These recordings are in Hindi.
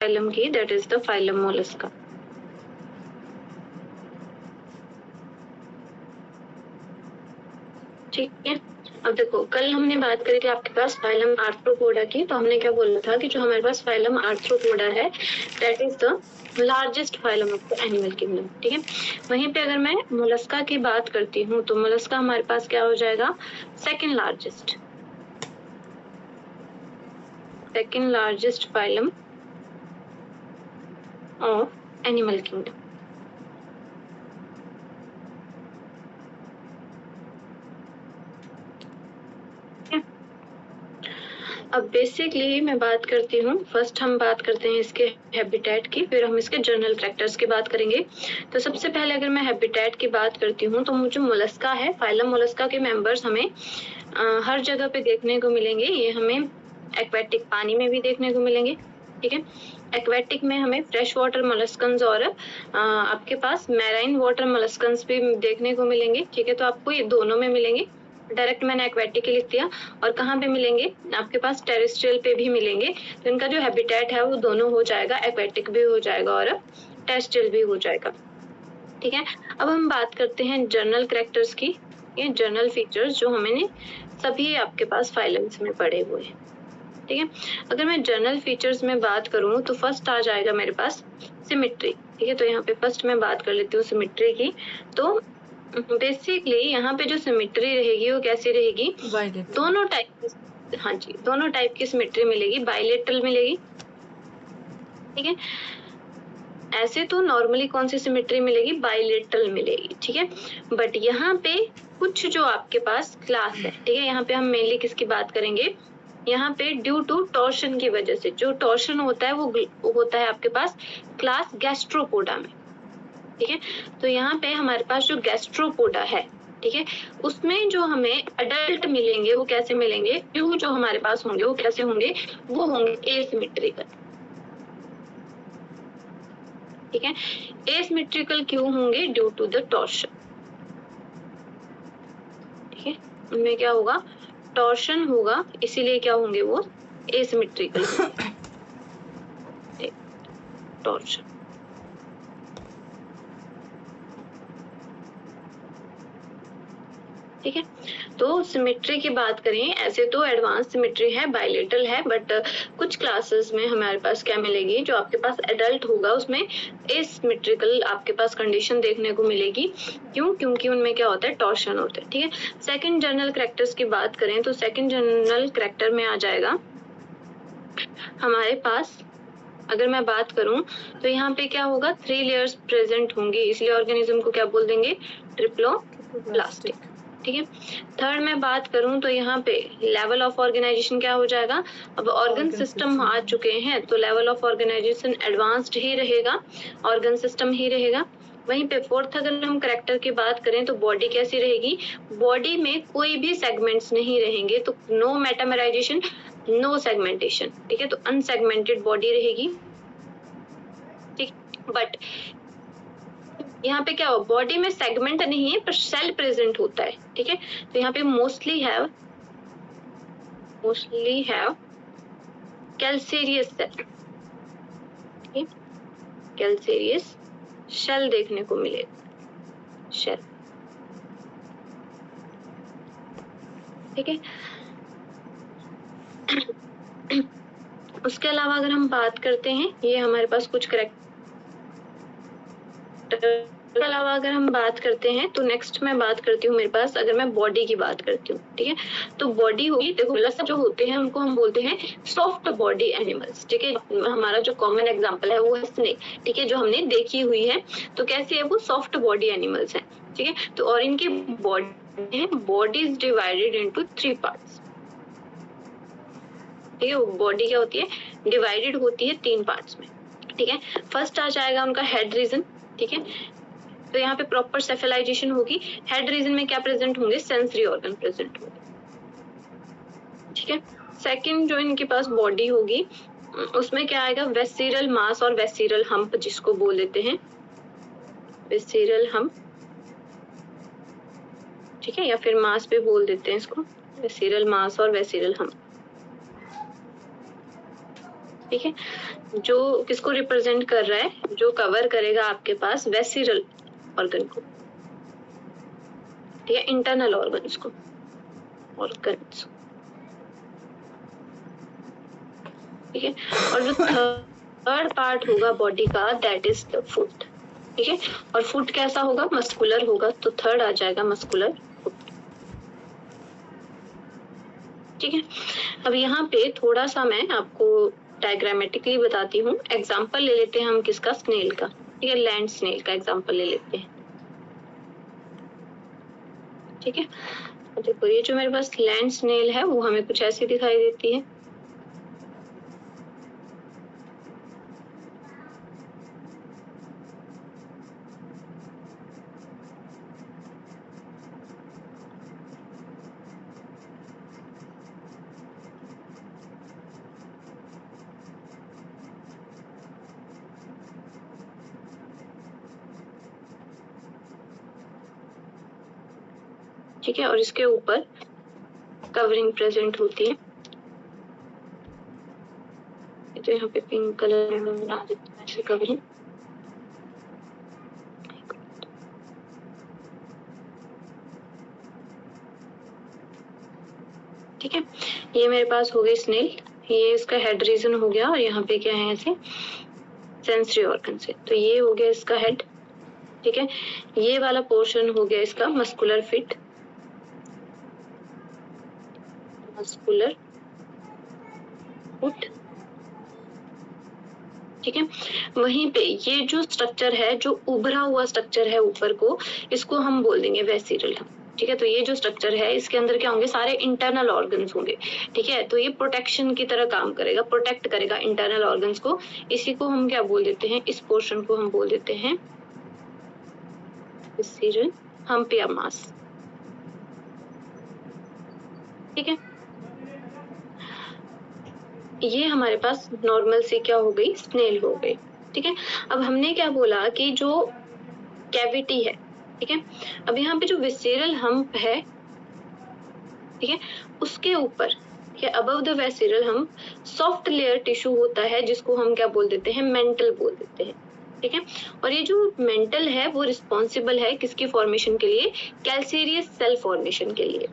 फाइलम की, that is the phylum Mollusca. ठीक है, अब देखो कल हमने बात करी थी आपके पास फाइलम आर्थ्रोपोडा की, तो हमने क्या बोला था कि जो हमारे पास फाइलम आर्थ्रोपोडा है that is the largest phylum of the animal kingdom. ठीक है, वहीं पे अगर मैं मोलस्का की बात करती हूँ तो मोलस्का हमारे पास क्या हो जाएगा, second largest phylum of animal kingdom. अब बेसिकली मैं बात करती हूँ, फर्स्ट हम बात करते हैं इसके हैबिटेट की, फिर हम इसके जनरल कैरेक्टर्स की बात करेंगे। तो सबसे पहले अगर मैं हैबिटेट की बात करती हूँ तो मुझे मोलस्का है, फाइलम मोलस्का के मेंबर्स हमें हर जगह पे देखने को मिलेंगे। ये हमें एक्वेटिक पानी में भी देखने को मिलेंगे। ठीक है, एक्वेटिक में हमें फ्रेश वाटर मोलस्कन्स और आपके पास मैराइन वाटर मोलस्कन्स भी देखने को मिलेंगे। ठीक है, तो आपको ये दोनों में मिलेंगे। डायरेक्ट मैंने एक्वेटिक लिख दिया, और कहाँ पे मिलेंगे आपके पास, टेरेस्ट्रियल पे भी मिलेंगे। तो इनका जो हैबिटेट है वो दोनों हो जाएगा, एक्वेटिक भी हो जाएगा और टेरेस्ट्रियल भी हो जाएगा। ठीक है, अब हम बात करते हैं जनरल कैरेक्टर्स की, ये जनरल फीचर्स जो हमने सभी आपके पास फाइलम्स में पढ़े हुए हैं। ठीक है, अगर मैं जनरल फीचर्स में बात करूं तो फर्स्ट आ जाएगा मेरे पास सिमेट्री। ठीक है, तो यहाँ पे फर्स्ट मैं बात कर लेती हूँ सिमेट्री की। तो बेसिकली यहाँ पे जो सिमेट्री रहेगी वो कैसी रहेगी, दोनों टाइप, हाँ जी, दोनों टाइप की सिमेट्री मिलेगी, बाइलेटरल मिलेगी। ठीक है, ऐसे तो नॉर्मली कौन सी सिमेट्री मिलेगी, बाइलेटरल मिलेगी। ठीक है, बट यहाँ पे कुछ जो आपके पास क्लास है, ठीक है, यहाँ पे हम मेनली किसकी बात करेंगे, यहाँ पे ड्यू टू टॉर्शन की वजह से, जो टॉर्शन होता है वो होता है आपके पास क्लास गैस्ट्रोपोडा में। ठीक है, तो यहाँ पे हमारे पास जो गैस्ट्रोपोडा है, ठीक है, उसमें जो हमें अडल्ट मिलेंगे वो कैसे मिलेंगे, क्यों जो हमारे पास होंगे वो कैसे होंगे, वो होंगे एसिमेट्रिकल। ठीक है, एसिमेट्रिकल क्यों होंगे, ड्यू टू द टॉर्शन। ठीक है, उनमें क्या होगा, टॉर्शन होगा, इसीलिए क्या होंगे वो एसिमेट्रिकल होंगे। टॉर्शन, ठीक है, तो सिमेट्री की बात करें, ऐसे तो एडवांस सिमेट्री है, बाइलेटरल है, बट कुछ क्लासेस में हमारे पास क्या मिलेगी, जो आपके पास एडल्ट होगा उसमें एसिमेट्रिकल आपके पास कंडीशन देखने को मिलेगी। क्यों, क्योंकि उनमें क्या होता है, टॉर्शन होता है। ठीक है, सेकंड जनरल कैरेक्टर्स की बात करें तो सेकंड जनरल कैरेक्टर में आ जाएगा हमारे पास, अगर मैं बात करूं तो यहाँ पे क्या होगा, 3 लेयर्स प्रेजेंट होंगी, इसलिए ऑर्गेनिज्म को क्या बोल देंगे, ट्रिप्लोप्लास्टिक। ठीक है, थर्ड में बात करूं तो यहाँ पे लेवल ऑफ ऑर्गेनाइजेशन क्या हो जाएगा, अब ऑर्गन सिस्टम आ चुके हैं तो लेवल ऑफ ऑर्गेनाइजेशन एडवांस्ड ही रहेगा, ऑर्गन सिस्टम ही रहेगा। वहीं पे फोर्थ अगर हम कैरेक्टर की बात करें तो बॉडी कैसी रहेगी, बॉडी में कोई भी सेगमेंट्स नहीं रहेंगे, तो नो मेटामराइजेशन, नो सेगमेंटेशन। ठीक है, तो अनसेगमेंटेड बॉडी रहेगी। ठीक, बट यहाँ पे क्या हो, बॉडी में सेगमेंट नहीं है पर सेल प्रेजेंट होता है। ठीक है, तो यहाँ पे mostly have calcareous shell, calcareous shell देखने को मिलेगा, शेल। ठीक है, उसके अलावा अगर हम बात करते हैं, ये हमारे पास कुछ कैरेक्टर, के अलावा अगर हम बात करते हैं तो नेक्स्ट मैं बात करती हूँ, मेरे पास अगर मैं बॉडी की बात करती हूँ, ठीक है, तो बॉडी होगी, देखो जो होते हैं उनको हम बोलते हैं सॉफ्ट बॉडी एनिमल्स। ठीक है, हमारा जो कॉमन एग्जांपल है वो है स्नेक। ठीक है, जो हमने देखी हुई है, तो कैसे है वो, सॉफ्ट बॉडी एनिमल्स है। ठीक है, तो और इनकी body is divided into 3 parts. ठीक है, बॉडी क्या होती है, डिवाइडेड होती है 3 पार्ट्स में। ठीक है, फर्स्ट आ जाएगा उनका हेड रीजन। ठीक है, तो यहाँ पे प्रॉपर सेफलाइजेशन होगी, हेड रीजन में क्या प्रेजेंट होंगे, सेंसरी ऑर्गन प्रेजेंट होंगे। ठीक है, सेकंड जो इनके पास बॉडी होगी उसमें क्या आएगा, वेसिरल मास और वेसिरल हम्प, जिसको बोल देते हैं वेसिरल हम्प। ठीक है, या फिर मास पे बोल देते हैं इसको, वेसिरल मास और वेसिरल हम्प। ठीक है, जो किसको रिप्रेजेंट कर रहा है, जो कवर करेगा आपके पास वेसिरल ऑर्गन को, ठीक है, इंटरनल ऑर्गन्स को, ऑर्गन्स, ठीक है। और जो थर्ड पार्ट होगा बॉडी का दैट इज द फुट, ठीक है। और फुट कैसा होगा, मस्कुलर होगा, तो थर्ड आ जाएगा मस्कुलर फुट, ठीक है। अब यहाँ पे थोड़ा सा मैं आपको डायग्रामेटिकली बताती हूँ। एग्जाम्पल ले लेते हैं हम किसका, स्नेल का, ठीक है, लैंड स्नेल का एग्जाम्पल ले लेते हैं, ठीक है। देखो ये जो मेरे पास लैंड स्नेल है वो हमें कुछ ऐसी दिखाई देती है, ठीक है। और इसके ऊपर कवरिंग प्रेजेंट होती है, तो यहाँ पे पिंक कलर में बना देते हैं ऐसे कवरिंग, ठीक है। ये मेरे पास हो गई स्नेल, ये इसका हेड रीजन हो गया, और यहाँ पे क्या है ऐसे सेंसरी ऑर्गन से, तो ये हो गया इसका हेड, ठीक है। ये वाला पोर्शन हो गया इसका मस्कुलर फिट, मस्कुलर फुट, ठीक है। वहीं पे ये जो स्ट्रक्चर है, जो उभरा हुआ स्ट्रक्चर है ऊपर को, इसको हम बोल देंगे वेसिरल, ठीक है। तो ये जो स्ट्रक्चर है इसके अंदर क्या होंगे, सारे इंटरनल ऑर्गन्स होंगे, ठीक है। तो ये प्रोटेक्शन की तरह काम करेगा, प्रोटेक्ट करेगा इंटरनल ऑर्गन्स को। इसी को हम क्या बोल देते हैं, इस पोर्शन को हम बोल देते हैं वेसिरल हम्प या मास, ठीक है। ये हमारे पास नॉर्मल सी क्या हो गई, स्नेल हो गई, ठीक है। अब हमने क्या बोला कि जो कैविटी है, ठीक है, अब यहाँ पे जो विसेरल हम्प है, ठीक है, उसके ऊपर या above the visceral hump soft layer tissue होता है, जिसको हम क्या बोल देते हैं, मेंटल बोल देते हैं, ठीक है। और ये जो मेंटल है वो रिस्पॉन्सिबल है किसकी फॉर्मेशन के लिए, कैल्सीरियस सेल फॉर्मेशन के लिए,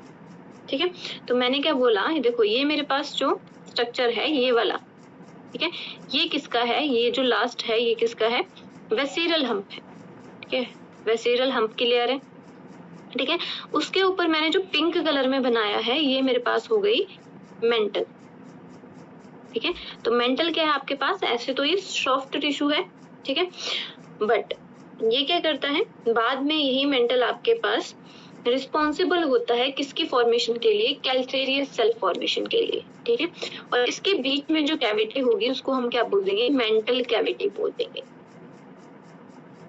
ठीक है। तो मैंने क्या बोला, देखो ये मेरे पास जो स्ट्रक्चर है ये वाला, ठीक है, ये किसका है, ये जो लास्ट है ये किसका है, वेसिरल हम्प है, ठीक है, वेसिरल हम्प की लेयर है, ठीक है। उसके ऊपर मैंने जो पिंक कलर में बनाया है ये मेरे पास हो गई मेंटल, ठीक है। तो मेंटल क्या है आपके पास, ऐसे तो ये सॉफ्ट टिश्यू है, ठीक है, बट ये क्या करता है, बाद में यही मेंटल आपके पास रिस्पॉन्सिबल होता है किसकी फॉर्मेशन के लिए, कैल्केरियस सेल फॉर्मेशन के लिए, ठीक है। और इसके बीच में जो कैविटी होगी उसको हम क्या बोल देंगे, मेंटल कैविटी बोल देंगे।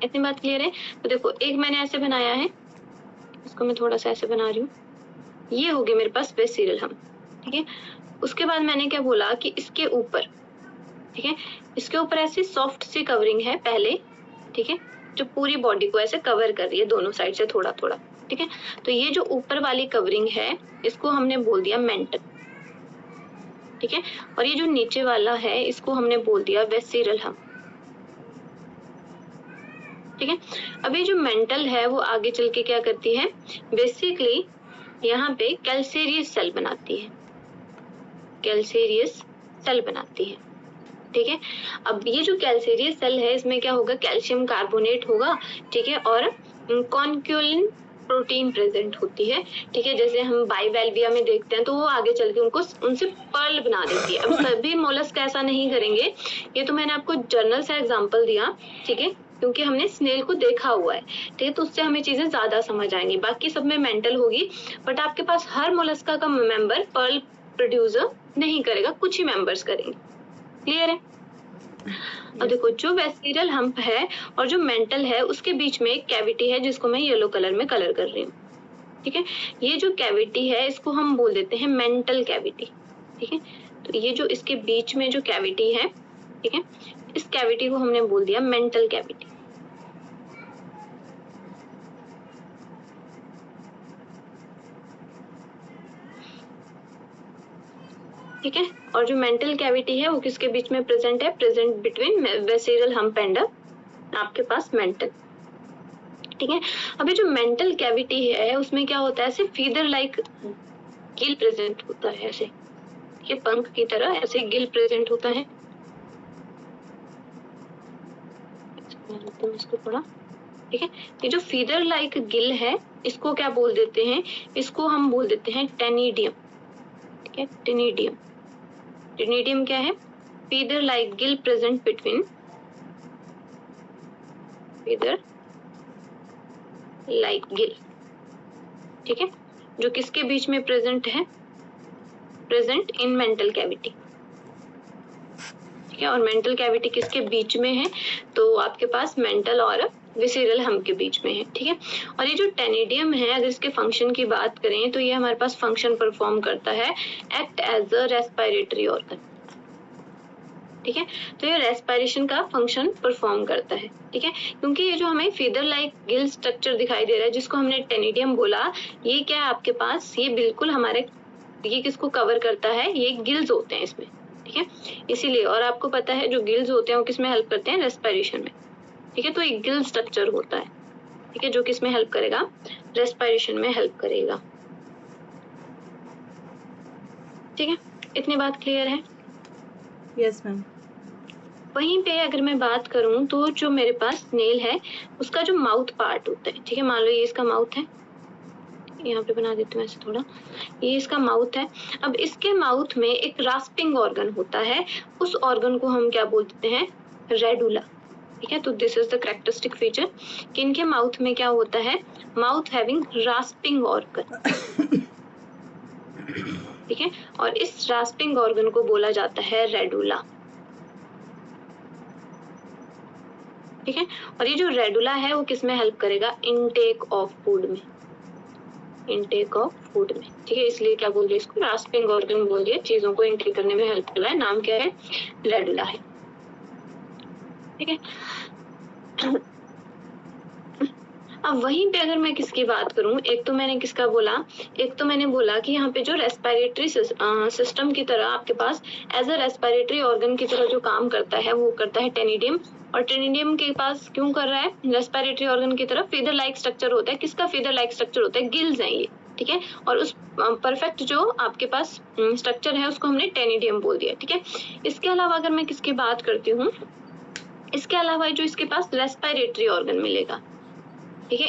इतनी बात क्लियर है। तो देखो एक मैंने ऐसे बनाया है, इसको मैं थोड़ा सा ऐसे बना रही हूँ, ये हो गया मेरे पास वेसिरल हम्प, ठीक है। उसके बाद मैंने क्या बोला कि इसके ऊपर, ठीक है, इसके ऊपर ऐसी सॉफ्ट सी कवरिंग है पहले, ठीक है, जो पूरी बॉडी को ऐसे कवर कर रही है दोनों साइड से थोड़ा थोड़ा, ठीक है। तो ये जो ऊपर वाली कवरिंग है इसको हमने बोल दिया मेंटल, ठीक है। और ये जो नीचे वाला है इसको हमने बोल दिया वेसिरल हम्प, ठीक है। अब ये जो मेंटल है वो आगे चल के क्या करती है, बेसिकली यहाँ पे कैल्सेरियस सेल बनाती है, कैल्सेरियस सेल बनाती है, ठीक है। अब ये जो कैल्सेरियस सेल है इसमें क्या होगा, कैल्शियम कार्बोनेट होगा, ठीक है, और कॉन्क्यूलिन प्रोटीन प्रेजेंट होती है, ठीक है। जैसे हम बाइवेल्विया में देखते हैं तो वो आगे चल के उनको उनसे पर्ल बना देती है। अब सभी मोलस्क ऐसा नहीं करेंगे, ये तो मैंने आपको जर्नल से एग्जांपल दिया, ठीक है, क्योंकि हमने स्नेल को देखा हुआ है, ठीक है, तो उससे हमें चीजें ज्यादा समझ आएंगी। बाकी सब में मेंटल होगी, बट आपके पास हर मोलस्का का मेंबर पर्ल प्रोड्यूसर नहीं करेगा, कुछ ही मेंबर्स करेंगे। क्लियर है। अब देखो जो वेसिरल हम्प है और जो मेंटल है उसके बीच में एक कैविटी है जिसको मैं येलो कलर में कलर कर रही हूँ, ठीक है। ये जो कैविटी है इसको हम बोल देते हैं मेंटल कैविटी, ठीक है। तो ये जो इसके बीच में जो कैविटी है, ठीक है, इस कैविटी को हमने बोल दिया मेंटल कैविटी। ठीक है। और जो मेंटल कैविटी है वो किसके बीच में प्रेजेंट है? प्रेजेंट बिटवीन वेसिरल हम्प एंड आपके पास मेंटल। ठीक है। अभी जो मेंटल कैविटी है उसमें क्या होता है? ऐसे फीदर लाइक गिल प्रेजेंट होता है, ऐसे ये पंख की तरह ऐसे गिल प्रेजेंट होता है। इसको थोड़ा, ठीक है। ये जो फीदर लाइक गिल है इसको क्या बोल देते हैं? इसको हम बोल देते हैं टेनिडियम। ठीक है, टेनिडियम। टेनिडियम क्या है? Feather like Gill present between, feather like Gill. ठीक है, जो किसके बीच में प्रेजेंट है? Present in mantle cavity. ठीक है, और मेंटल कैविटी किसके बीच में है? तो आपके पास मेंटल और विसिरल हम्प के बीच में है। ठीक है, और ये जो टेनिडियम है अगर इसके फंक्शन की बात करें तो ये हमारे पास फंक्शन परफॉर्म करता है act as a respiratory organ. ठीक है, तो ये रेस्पिरेशन का फंक्शन परफॉर्म करता है। ठीक है, क्योंकि ये जो हमें फीदर लाइक गिल स्ट्रक्चर दिखाई दे रहा है जिसको हमने टेनिडियम बोला, ये क्या है आपके पास? ये बिल्कुल हमारे, ये किसको कवर करता है? ये गिल्स होते हैं इसमें। ठीक है, इसीलिए, और आपको पता है जो गिल्स होते हैं वो किसमें हेल्प करते हैं? रेस्पिरेशन में। ठीक है, तो एक गिल स्ट्रक्चर होता है, ठीक है, जो किसमें हेल्प करेगा? रेस्पिरेशन में हेल्प करेगा। ठीक है, इतनी बात क्लियर है? Yes ma'am. वहीं पे अगर मैं बात करूं तो जो मेरे पास स्नेल है उसका जो माउथ पार्ट होता है, ठीक है, मान लो ये इसका माउथ है, यहाँ पे बना देती हूँ ऐसे थोड़ा, ये इसका माउथ है। अब इसके माउथ में एक रास्पिंग ऑर्गन होता है, उस ऑर्गन को हम क्या बोलते हैं? रेडुला। ठीक है, तो this is the characteristic feature कि इनके माउथ में क्या होता है? Mouth having rasping organ. ठीक है, और इस रास्पिंग ऑर्गन को बोला जाता है रेडुला। ठीक है, और ये जो रेडुला है वो किस में हेल्प करेगा? इनटेक ऑफ फूड में, इनटेक ऑफ फूड में। ठीक है, इसलिए क्या बोल दिया इसको? रास्पिंग ऑर्गन बोल दिया, चीजों को इनटेक करने में हेल्प कर रहा है। नाम क्या है? रेडुला है। ठीक है, अब वहीं पे अगर मैं किसकी बात करूं, एक तो मैंने किसका बोला? एक तो मैंने बोला कि यहाँ पे जो रेस्पिरेटरी सिस्टम की तरह आपके पास एज अ रेस्पिरेटरी ऑर्गन की तरह जो काम करता है वो करता है टेनिडियम। और टेनिडियम के पास क्यों कर रहा है? रेस्पिरेटरी ऑर्गन की तरह फीदर लाइक स्ट्रक्चर होता है। किसका फीदर लाइक स्ट्रक्चर होता है? गिल्स हैं ये। ठीक है, और उस परफेक्ट जो आपके पास स्ट्रक्चर है उसको हमने टेनिडियम बोल दिया। ठीक है, इसके अलावा अगर मैं किसकी बात करती हूँ, इसके अलावा जो इसके पास रेस्पिरेटरी ऑर्गन मिलेगा, ठीक है,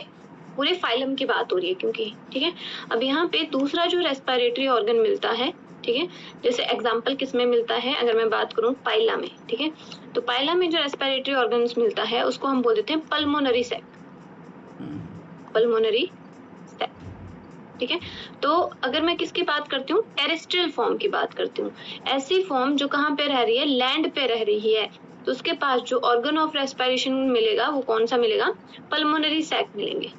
पूरे फाइलम की बात हो रही है क्योंकि, ठीक है, अब यहाँ पे दूसरा जो रेस्पिरेटरी ऑर्गन मिलता है, ठीक है, जैसे एग्जांपल किस में मिलता है अगर मैं बात करूं? पाइला में। ठीक है, तो पाइला में जो रेस्पिरेटरी ऑर्गन्स मिलता है उसको हम बोल देते हैं पल्मोनरी सैक, पल्मोनरी सैक। ठीक है, तो अगर मैं किसकी बात करती हूँ? टेरेस्ट्रियल फॉर्म की बात करती हूँ, ऐसी फॉर्म जो कहाँ पे रह रही है? लैंड पे रह रही है, तो उसके पास जो ऑर्गन ऑफ रेस्पिरेशन मिलेगा वो कौन सा मिलेगा? पल्मोनरी सैक मिलेंगे।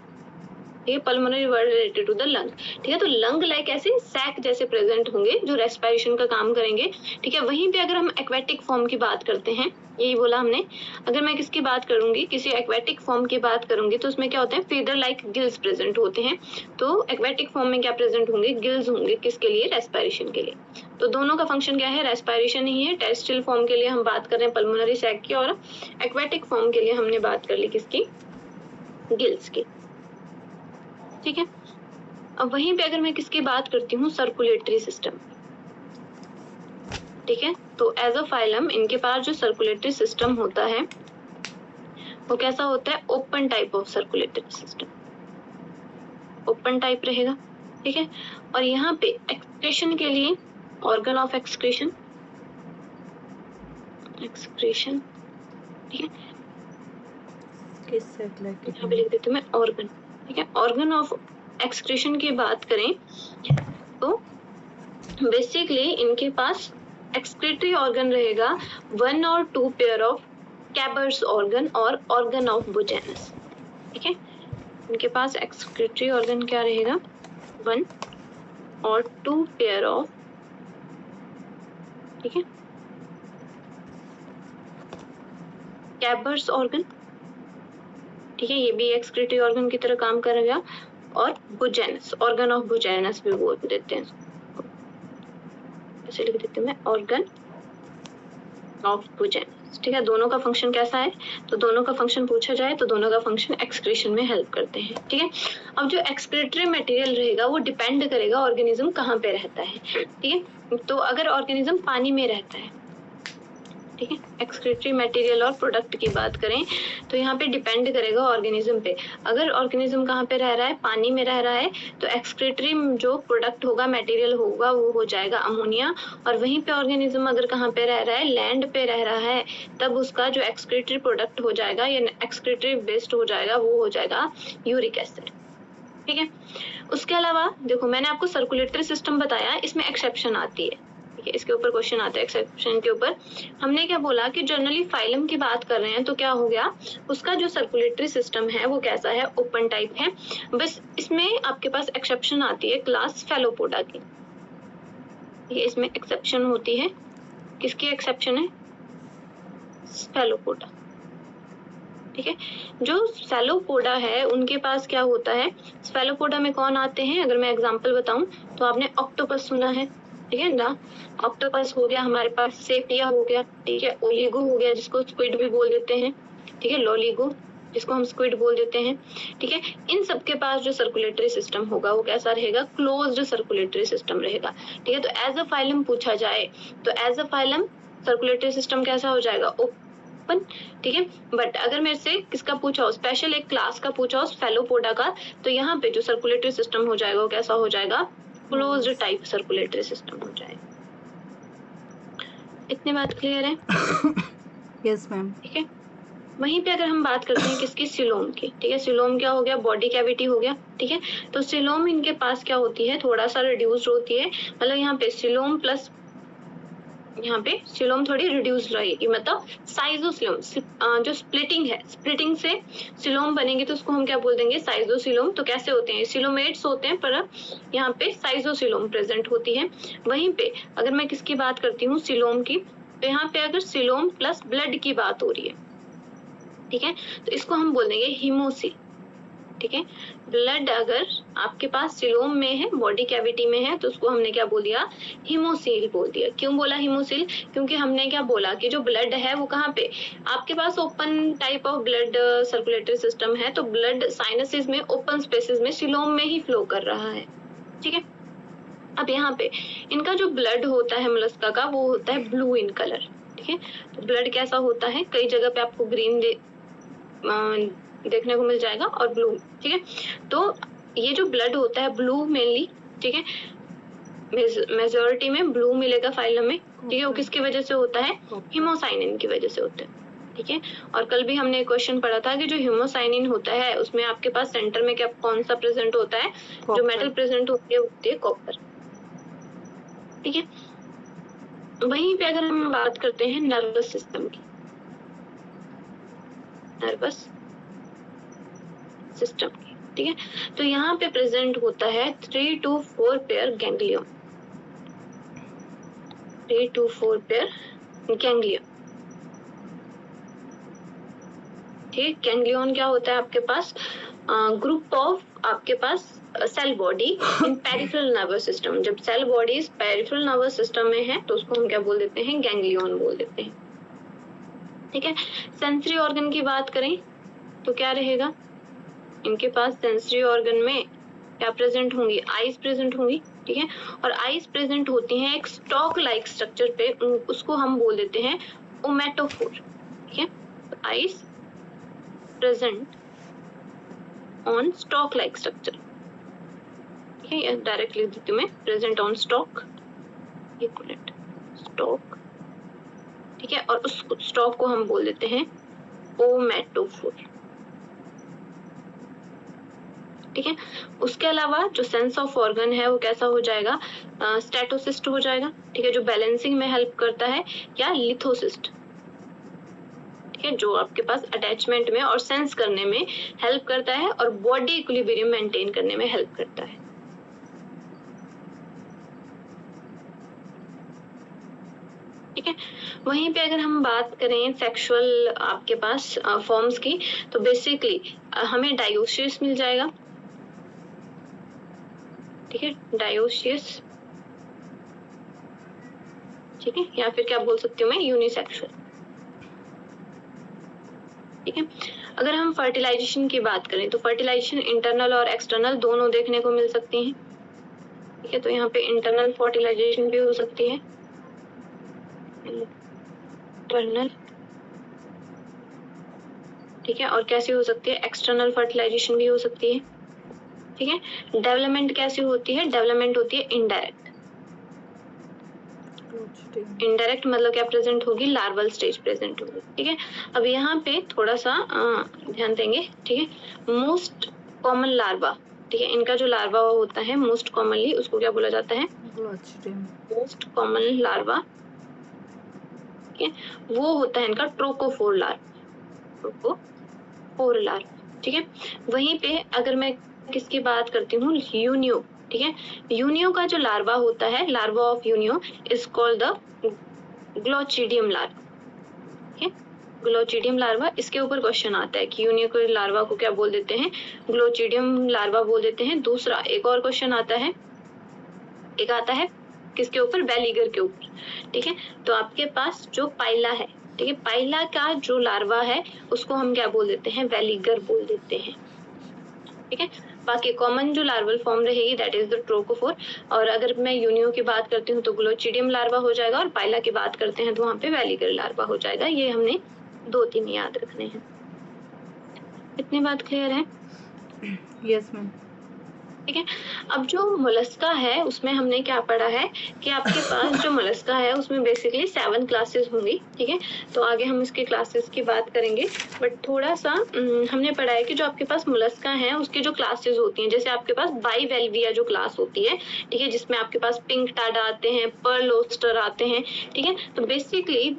ठीक है, pulmonary word related to the lung. ठीक है, तो लंग लाइक ऐसे सैक जैसे प्रेजेंट होंगे जो रेस्पिरेशन का काम करेंगे। ठीक है, वहीं पे अगर हम एक्वेटिक फॉर्म की बात करते हैं, यही बोला हमने, अगर मैं किसकी बात करूंगी? किसी एक्वेटिक फॉर्म की बात करूंगी तो उसमें क्या होते हैं? फीदर लाइक गिल्स प्रेजेंट होते हैं। तो एक्वेटिक फॉर्म में क्या प्रेजेंट होंगे? गिल्स होंगे। किसके लिए? रेस्पिरेशन के लिए। तो दोनों का फंक्शन क्या है? रेस्पिरेशन ही है। टेरेस्ट्रियल फॉर्म के लिए हम बात कर रहे हैं पल्मोनरी सैक की, और एक्वेटिक फॉर्म के लिए हमने बात कर ली किसकी? गिल्स की। ठीक है, अब वहीं पे अगर मैं किसकी बात करती हूँ? Circulatory system. ठीक है, तो एज अ फाइलम इनके पास जो सर्कुलेटरी सिस्टम होता है वो कैसा होता है? Open type of circulatory system, open type रहेगा। ठीक है, और यहाँ पे एक्सक्रीशन के लिए ऑर्गन ऑफ एक्सक्रीशन, एक्सक्रीशन, ठीक है, यहाँ पे लिख देती हूँ मैं ऑर्गन। ठीक है, ऑर्गन ऑफ एक्सक्रीशन की बात करें तो बेसिकली इनके पास एक्सक्रीटरी ऑर्गन रहेगा 1 और 2 पेयर ऑफ कैबर्स ऑर्गन और ऑर्गन ऑफ बुचेनस। ठीक है, इनके पास एक्सक्रीटरी ऑर्गन क्या रहेगा? 1 और 2 पेयर ऑफ, ठीक है, कैबर्स ऑर्गन। ठीक है, ये भी एक्सक्रीटरी ऑर्गन की तरह काम करेगा, और बुचेनस, ऑर्गन ऑफ बुचेनस भी बोल देते हैं, से लिख देती हूँ मैं, ऑर्गन ऑफ भुजन। ठीक है, दोनों का फंक्शन कैसा है, तो दोनों का फंक्शन पूछा जाए तो दोनों का फंक्शन एक्सक्रीशन में हेल्प करते हैं। ठीक है, अब जो एक्सक्रीटरी मटेरियल रहेगा वो डिपेंड करेगा ऑर्गेनिज्म कहाँ पे रहता है। ठीक है, तो अगर ऑर्गेनिज्म पानी में रहता है, ठीक है, एक्सक्रीटरी मटेरियल और प्रोडक्ट की बात करें तो यहाँ पे डिपेंड करेगा ऑर्गेनिज्म पे। अगर ऑर्गेनिज्म कहाँ पे रह रहा है, पानी में रह रहा है, तो एक्सक्रीटरी जो प्रोडक्ट होगा, मटेरियल होगा, वो हो जाएगा अमोनिया। और वहीं पे ऑर्गेनिज्म अगर कहाँ पे रह रहा है, लैंड पे रह रहा है, तब उसका जो एक्सक्रीटरी प्रोडक्ट हो जाएगा या एक्सक्रीटरी वेस्ट हो जाएगा, वो हो जाएगा यूरिक एसिड। ठीक है, उसके अलावा देखो मैंने आपको सर्कुलेटरी सिस्टम बताया, इसमें एक्सेप्शन आती है। इसके ऊपर क्वेश्चन आता है एक्सेप्शन के ऊपर। हमने क्या बोला कि जनरली फाइलम की बात कर रहे हैं तो क्या हो गया, उसका जो सर्कुलेटरी सिस्टम है वो कैसा है, ओपन टाइप है। बस इसमें आपके पास एक्सेप्शन आती है क्लास फेलोपोडा की। ये इसमें एक्सेप्शन होती है, किसकी एक्सेप्शन है, फेलोपोडा। ठीक है, जो सेलोपोडा है उनके पास क्या होता है, सेलोपोडा में कौन आते हैं, अगर मैं एग्जांपल बताऊं तो आपने ऑक्टोपस सुना है, ठीक है ना, ऑक्टोपस हो गया हमारे पास, सेपिया हो गया, ठीक है, ओलिगो हो गया जिसको स्क्विड भी बोल देते हैं, ठीक है, लोलिगो जिसको हम स्क्विड बोल देते हैं। ठीक है, इन सब के पास जो सर्कुलेटरी सिस्टम होगा वो कैसा रहेगा, क्लोज्ड सर्कुलेटरी सिस्टम रहेगा। ठीक है, तो एज अ फाइलम पूछा जाए तो as a phylum circulatory system कैसा हो जाएगा, ओपन। ठीक है, बट अगर मेरे से किसका पूछा हो, स्पेशल एक क्लास का पूछा हो, फेलोपोडा का, तो यहाँ पे जो सर्कुलेटरी सिस्टम हो जाएगा वो कैसा हो जाएगा, क्लोज्ड टाइप सर्कुलेटरी सिस्टम हो जाएगा। इतनी बात क्लियर है? Yes ma'am. ठीक है, वहीं पे अगर हम बात करते हैं किसकी, सिलोम की। ठीक है, सिलोम क्या हो गया, बॉडी कैविटी हो गया। ठीक है, तो सिलोम इनके पास क्या होती है, थोड़ा सा रिड्यूस्ड होती है, मतलब यहाँ पे सिलोम प्लस यहाँ पे सिलोम थोड़ी रिड्यूस रहेगी, मतलब साइजोसिलोम जो स्प्लिटिंग है, स्प्लिटिंग से सिलोम बनेंगे तो उसको हम क्या बोल देंगे, साइजोसिलोम। तो कैसे होते हैं, सिलोमेट्स होते हैं, पर यहाँ पे साइजोसिलोम प्रेजेंट होती है। वहीं पे अगर मैं किसकी बात करती हूँ, सिलोम की, तो यहाँ पे अगर सिलोम प्लस ब्लड की बात हो रही है, ठीक है, तो इसको हम बोल देंगे हीमोसिल। ठीक है, ब्लड अगर आपके पास सिलोम में है, बॉडी कैविटी में है, तो उसको हमने क्या बोल दिया, हीमोसिल बोल दिया। क्यों बोला हीमोसिल, क्योंकि हमने क्या बोला कि जो ब्लड है वो कहाँ पे, आपके पास open type of blood circulatory system है, तो ब्लड साइनसेस में, ओपन स्पेसेस में, सिलोम में ही फ्लो कर रहा है। ठीक है, अब यहाँ पे इनका जो ब्लड होता है मोलस्का का, वो होता है ब्लू इन कलर। ठीक है, तो ब्लड कैसा होता है, कई जगह पे आपको ग्रीन देखने को मिल जाएगा और ब्लू। ठीक है, तो ये जो ब्लड होता है ब्लू मेनली, ठीक है, मेजॉरिटी में ब्लू मिलेगा फाइलम में। ठीक है, वो किसकी वजह से होता है, हीमोसाइनिन की वजह से होता है। ठीक है, और कल भी हमने एक क्वेश्चन पढ़ा था कि जो हीमोसाइनिन होता है उसमें आपके पास सेंटर में क्या कौन सा प्रेजेंट होता है, जो मेटल प्रेजेंट होती है कॉपर। ठीक है, वहीं पे अगर हम बात करते हैं नर्वस सिस्टम की, नर्वस सिस्टम की, ठीक है, तो यहाँ पे प्रेजेंट होता है 3 to 4 pair ganglion, 3 to 4 pair ganglion. ठीक, गैंग्लियन क्या होता है आपके पास, ग्रुप ऑफ आपके पास cell body in peripheral nervous system. जब cell bodies peripheral nervous system में है तो उसको हम क्या बोल देते हैं, गैंग्लियन बोल देते हैं। ठीक है, सेंसरी ऑर्गन की बात करें तो क्या रहेगा, इनके पास सेंसरी ऑर्गन में क्या प्रेजेंट होंगी, आईज प्रेजेंट होंगी। ठीक है, और आईज प्रेजेंट होती हैं एक स्टॉक लाइक स्ट्रक्चर पे, उसको हम बोल देते हैं ओमेटोफोर। ठीक है, तो eyes present on stock like structure. ठीक है, डायरेक्टली लिख देती हूँ मैं, present on stock equivalent stock. ठीक है, और उस स्टॉक को हम बोल देते हैं ओमेटोफोर। ठीक है, उसके अलावा जो सेंस ऑफ ऑर्गन है वो कैसा हो जाएगा, स्टेटोसिस्ट हो जाएगा। ठीक है, जो बैलेंसिंग में हेल्प करता है, या लिथोसिस्ट। ठीक है, जो आपके पास अटैचमेंट में और सेंस करने में हेल्प करता है और बॉडी इक्विलिब्रियम मेंटेन करने में हेल्प करता है। ठीक है, वहीं पे अगर हम बात करें सेक्सुअल आपके पास फॉर्म्स की, तो बेसिकली हमें डायोसियस मिल जाएगा। ठीक है, डायोसियस ठीक है, या फिर क्या बोल सकती हूँ मैं, यूनिसेक्सुअल। ठीक है, अगर हम फर्टिलाइजेशन की बात करें तो फर्टिलाइजेशन इंटरनल और एक्सटर्नल दोनों देखने को मिल सकती हैं। ठीक है, तो यहाँ पे इंटरनल फर्टिलाइजेशन भी हो सकती है, इंटरनल। ठीक है, और कैसे हो सकती है, एक्सटर्नल फर्टिलाइजेशन भी हो सकती है। ठीक है, डेवलपमेंट कैसे होती है, डेवलपमेंट होती है इनडायरेक्ट। इनडायरेक्ट मतलब क्या प्रेजेंट होगी, लार्वल स्टेज प्रेजेंट होगी। ठीक है, अब यहाँ पे थोड़ा सा ध्यान देंगे। ठीक है, मोस्ट कॉमन लार्वा, ठीक है, इनका जो लार्वा होता है मोस्ट कॉमनली उसको क्या बोला जाता है, मोस्ट कॉमन लार्वा। ठीक है, वो होता है इनका ट्रोकोफोर लार्वा, ट्रोकोफोर लार्वा। ठीक है, वहीं पे अगर मैं किसकी बात करती हूँ, यूनियो। ठीक है, यूनियो का जो लार्वा होता है, larva of Unio is called the glochidium larva. ठीक है, ग्लोचिडियम लार्वा, इसके ऊपर क्वेश्चन आता है कि यूनियो के लार्वा को क्या बोल देते हैं, ग्लोचिडियम लार्वा बोल देते हैं। दूसरा एक और क्वेश्चन आता है, एक आता है किसके ऊपर, वेलिगर के ऊपर। ठीक है, तो आपके पास जो पाइला है, ठीक है, पाइला का जो लार्वा है उसको हम क्या बोल देते हैं, वेलिगर बोल देते हैं। ठीक है, बाकी कॉमन जो लार्वल फॉर्म रहेगी दैट इज द ट्रोकोफोर। और अगर मैं यूनियो की बात करती हूँ तो ग्लोचिडियम लार्वा हो जाएगा, और पाइला की बात करते हैं तो वहाँ पे वेलिगर लार्वा हो जाएगा। ये हमने 2-3 याद रखने हैं। इतनी बात क्लियर है? Yes ma'am. ठीक है, अब जो मोलस्का है उसमें हमने क्या पढ़ा है कि आपके पास जो मोलस्का है उसमें बेसिकली 7 क्लासेस होंगी। ठीक है, तो आगे हम इसके क्लासेस की बात करेंगे, बट थोड़ा सा हमने पढ़ा है कि जो आपके पास मोलस्का है उसकी जो क्लासेस होती हैं, जैसे आपके पास बाइवेल्विया जो क्लास होती है, ठीक है, जिसमें आपके पास पिंक टाडा आते हैं, पर्ल ओस्टर आते हैं। ठीक है, तो बेसिकली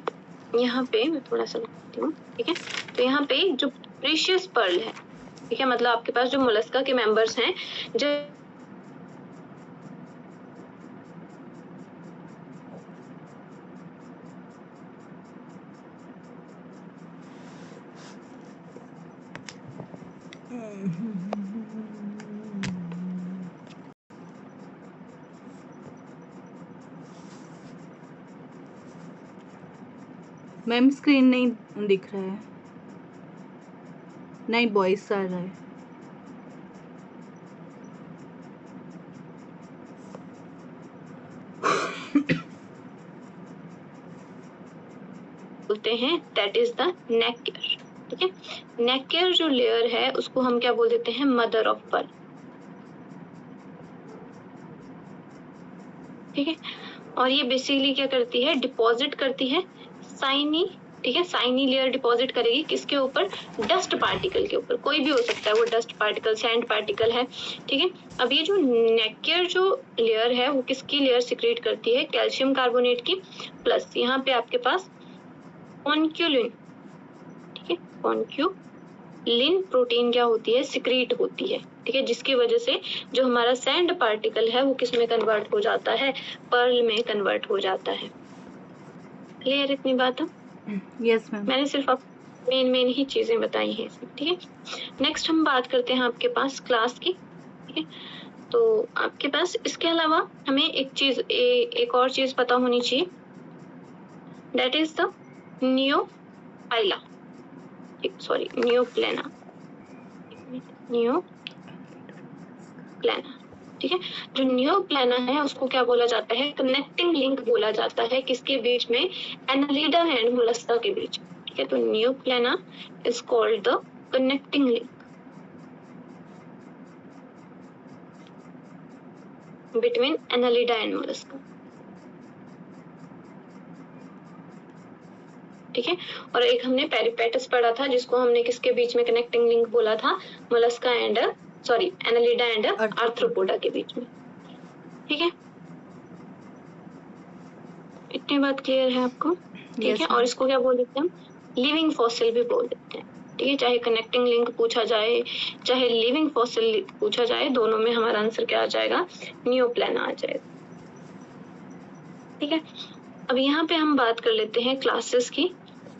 यहाँ पे मैं थोड़ा सा लिखती हूँ। ठीक है, तो यहाँ पे जो प्रीशियस पर्ल है, ठीक है, मतलब आपके पास जो मोलस्का के मेंबर्स हैं, जो मैम स्क्रीन नहीं दिख रहा है, नहीं वॉइस आ रहा है। बोलते हैं that is the neck care. ठीक है, नेक केयर जो लेयर है उसको हम क्या बोल देते हैं, मदर ऑफ पर्ल। ठीक है, और ये बेसिकली क्या करती है, डिपॉजिट करती है साइनी। ठीक है, साइनी लेयर डिपॉजिट करेगी किसके ऊपर, डस्ट पार्टिकल के ऊपर, कोई भी हो सकता है वो डस्ट पार्टिकल, सैंड पार्टिकल है। ठीक है, अब ये जो नेक केयर जो लेयर है वो किसकी लेयर सिक्रेट करती है, कैल्शियम कार्बोनेट की, प्लस यहाँ पे आपके पास कॉन्क्यूलिन। ठीक है, कॉन्क्यूलिन प्रोटीन क्या होती है, सिक्रीट होती है। ठीक है, जिसकी वजह से जो हमारा सैंड पार्टिकल है वो किस में कन्वर्ट हो जाता है, पर्ल में कन्वर्ट हो जाता है। क्लियर इतनी बात? Yes ma'am. मैंने सिर्फ मेन ही चीजें बताई हैं इसमें। ठीक है, नेक्स्ट हम बात करते हैं आपके पास क्लास की। ठीक है, तो आपके पास इसके अलावा हमें एक और चीज पता होनी चाहिए, दैट इज द नियोपाइला, सॉरी नियोप्लेना, नियोप्लेना। ठीक है, जो नियोप्लेना है उसको क्या बोला जाता है, कनेक्टिंग लिंक बोला जाता है, किसके बीच में, एनालिडा एंड मोलस्का के बीच। ठीक है, तो Neopilina is called the connecting link between Annelida and Mollusca. ठीक है, और एक हमने पेरिपेटस पढ़ा था जिसको हमने किसके बीच में कनेक्टिंग लिंक बोला था, Mollusca and sorry Annelida and arthropoda के बीच में। ठीक है, इतनी बात क्लियर है आपको? ठीक है, और इसको क्या बोल देते हैं हम, लिविंग फॉसिल भी बोल देते हैं। ठीक है, चाहे कनेक्टिंग लिंक पूछा जाए चाहे लिविंग फॉसिल पूछा जाए, दोनों में हमारा आंसर क्या आ जाएगा, नियोप्लेना आ जाएगा। ठीक है, अब यहाँ पे हम बात कर लेते हैं क्लासेस की।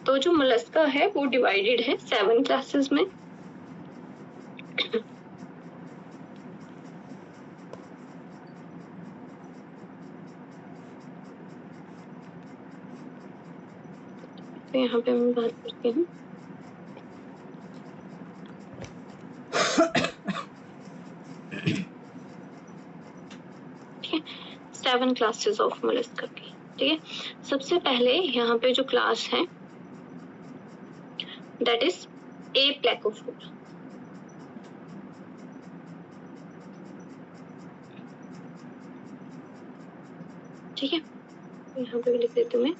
तो जो मोलस्का है वो डिवाइडेड है 7 क्लासेस में। तो यहाँ पे मैं बात करती हूँ ठीक है 7 क्लासेस ऑफ मोलस्का की। ठीक है, सबसे पहले यहाँ पे जो क्लास है दैट इज ए प्लेकोफोरा। ठीक है, यहाँ पे भी लिख देती हूँ मैं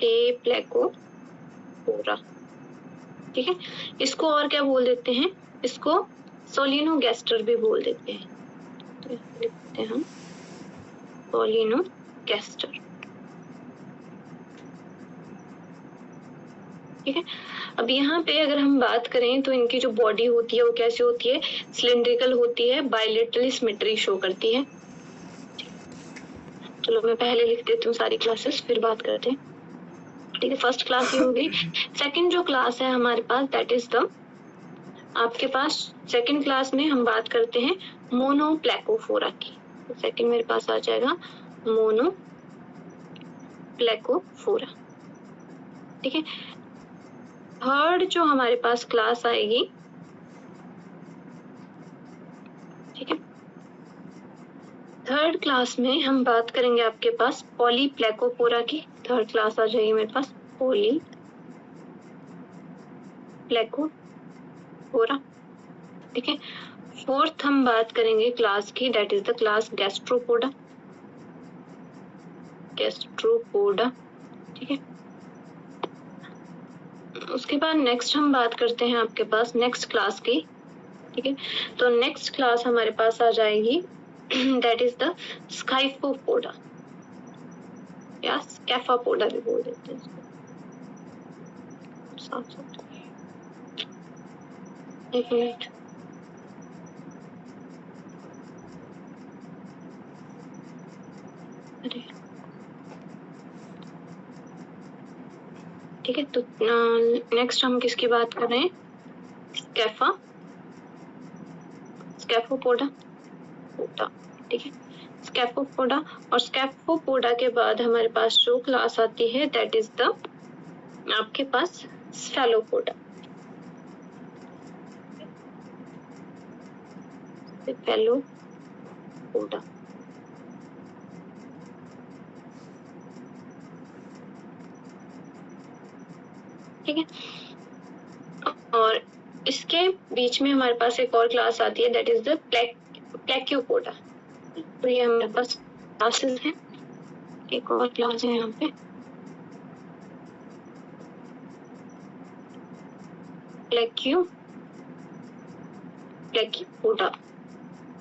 ए प्लेकोफोरा। ठीक है, इसको और क्या बोल देते हैं, इसको सोलिनोगैस्टर भी बोल देते हैं। तो लिख देते हैं हम सोलिनोगैस्टर। ठीक है, अब यहाँ पे अगर हम बात करें तो इनकी जो बॉडी होती है वो कैसी होती है, सिलिंड्रिकल होती है, बायलेटरल सिमेट्री शो करती है। चलो मैं पहले लिख देती हूँ सारी क्लासेस, फिर बात करते हैं। ठीक है, फर्स्ट क्लास ये होगी। सेकंड जो क्लास है हमारे पास दैट इज द, आपके पास सेकंड क्लास में हम बात करते हैं मोनोप्लेकोफोरा की। तो सेकंड मेरे पास आ जाएगा मोनोप्लेकोफोरा। ठीक है, थर्ड जो हमारे पास क्लास आएगी, ठीक है, थर्ड क्लास में हम बात करेंगे आपके पास पॉलीप्लेकोफोरा की। थर्ड क्लास आ जाएगी मेरे पास पॉलीप्लेकोफोरा। ठीक है, फोर्थ हम बात करेंगे क्लास की, that is the class Gastropoda. Gastropoda. ठीक है, उसके बाद नेक्स्ट हम बात करते हैं आपके पास नेक्स्ट क्लास की। ठीक है, तो नेक्स्ट क्लास हमारे पास आ जाएगी दैट इज द स्काइफोपोडा या स्कैफोपोडा भी बोल देते हैं इसको। एक मिनट, अरे ठीक है, तो नेक्स्ट हम किसकी बात कर रहे हैं, स्कैफोपोडा। ठीक है, स्कैफोपोडा, और स्कैफोपोडा के बाद हमारे पास जो क्लास आती है दैट इज द आपके पास स्फेलोपोडा। स्फेलोपोडा। ठीक है, और इसके बीच में हमारे पास एक और क्लास आती है दैट इज द प्लेक्योपोडा। तो ये हमारे पास क्लासेस हैं, एक और क्लास है यहाँ पे प्लेक्योपोडा।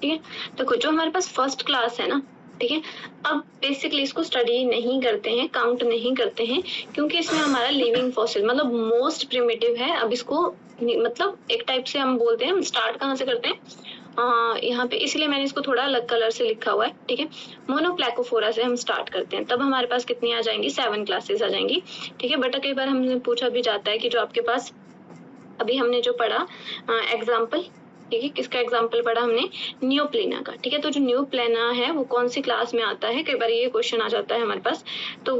ठीक है, तो जो हमारे पास फर्स्ट क्लास है ना, ठीक है, अब बेसिकली इसको स्टडी नहीं करते हैं, काउंट नहीं करते हैं, क्योंकि इसमें हमारा लिविंग फॉसिल मतलब मोस्ट प्रिमिटिव है। अब इसको मतलब एक टाइप से हम बोलते हैं, हम स्टार्ट कहाँ से करते हैं, यहाँ पे, इसलिए मैंने इसको थोड़ा अलग कलर से लिखा हुआ है। ठीक है, मोनोप्लेकोफोरा से हम स्टार्ट करते हैं, तब हमारे पास कितनी आ जाएंगी, 7 क्लासेस आ जाएंगी। ठीक है, बट कई बार हमने पूछा भी जाता है कि जो आपके पास अभी हमने जो पढ़ा एग्जाम्पल, ठीक है, किसका एग्जाम्पल पढ़ा हमने, नियोप्लेना का। ठीक है, तो जो नियोप्लेना है वो कौन सी क्लास में आता है, कई बार ये क्वेश्चन आ जाता है हमारे पास। तो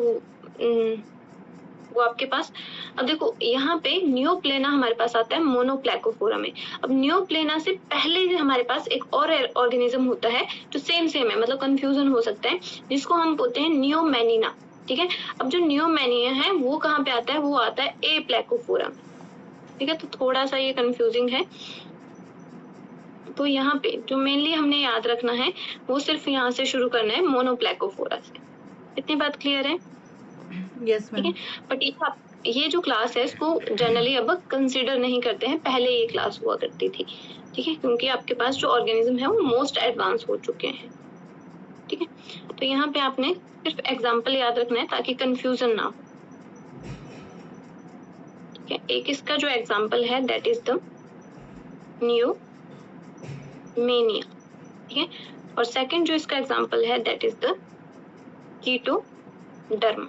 वो आपके पास, अब देखो यहाँ पे नियोप्लेना हमारे पास आता है मोनोप्लेकोफोरा में। अब नियोप्लेना से पहले हमारे पास एक और ऑर्गेनिज्म होता है जो सेम है, मतलब कंफ्यूजन हो सकता है, जिसको हम बोलते हैं नियोमेनिना। ठीक है, अब जो नियोमेनिया है वो कहाँ पे आता है, वो आता है ए प्लेकोफोरा में। ठीक है, तो थोड़ा सा ये कंफ्यूजिंग है। तो यहाँ पे जो मेनली हमने याद रखना है वो सिर्फ यहाँ से शुरू करना है, मोनोप्लेकोफोरा से। इतनी बात क्लियर है? Yes ma'am. ठीक है, बट ये जो क्लास है इसको जनरली अब कंसीडर नहीं करते हैं, पहले ये क्लास हुआ करती थी। ठीक है, क्योंकि आपके पास जो ऑर्गेनिज्म है वो मोस्ट एडवांस हो चुके हैं। ठीक है, तो यहाँ पे आपने सिर्फ एग्जाम्पल याद रखना है ताकि कंफ्यूजन ना हो। ठीक है, एक इसका जो एग्जाम्पल है दैट इज द नियोमेनिया। ठीक है, और सेकंड जो इसका एग्जाम्पल है दैट इज द कीटोडर्मा।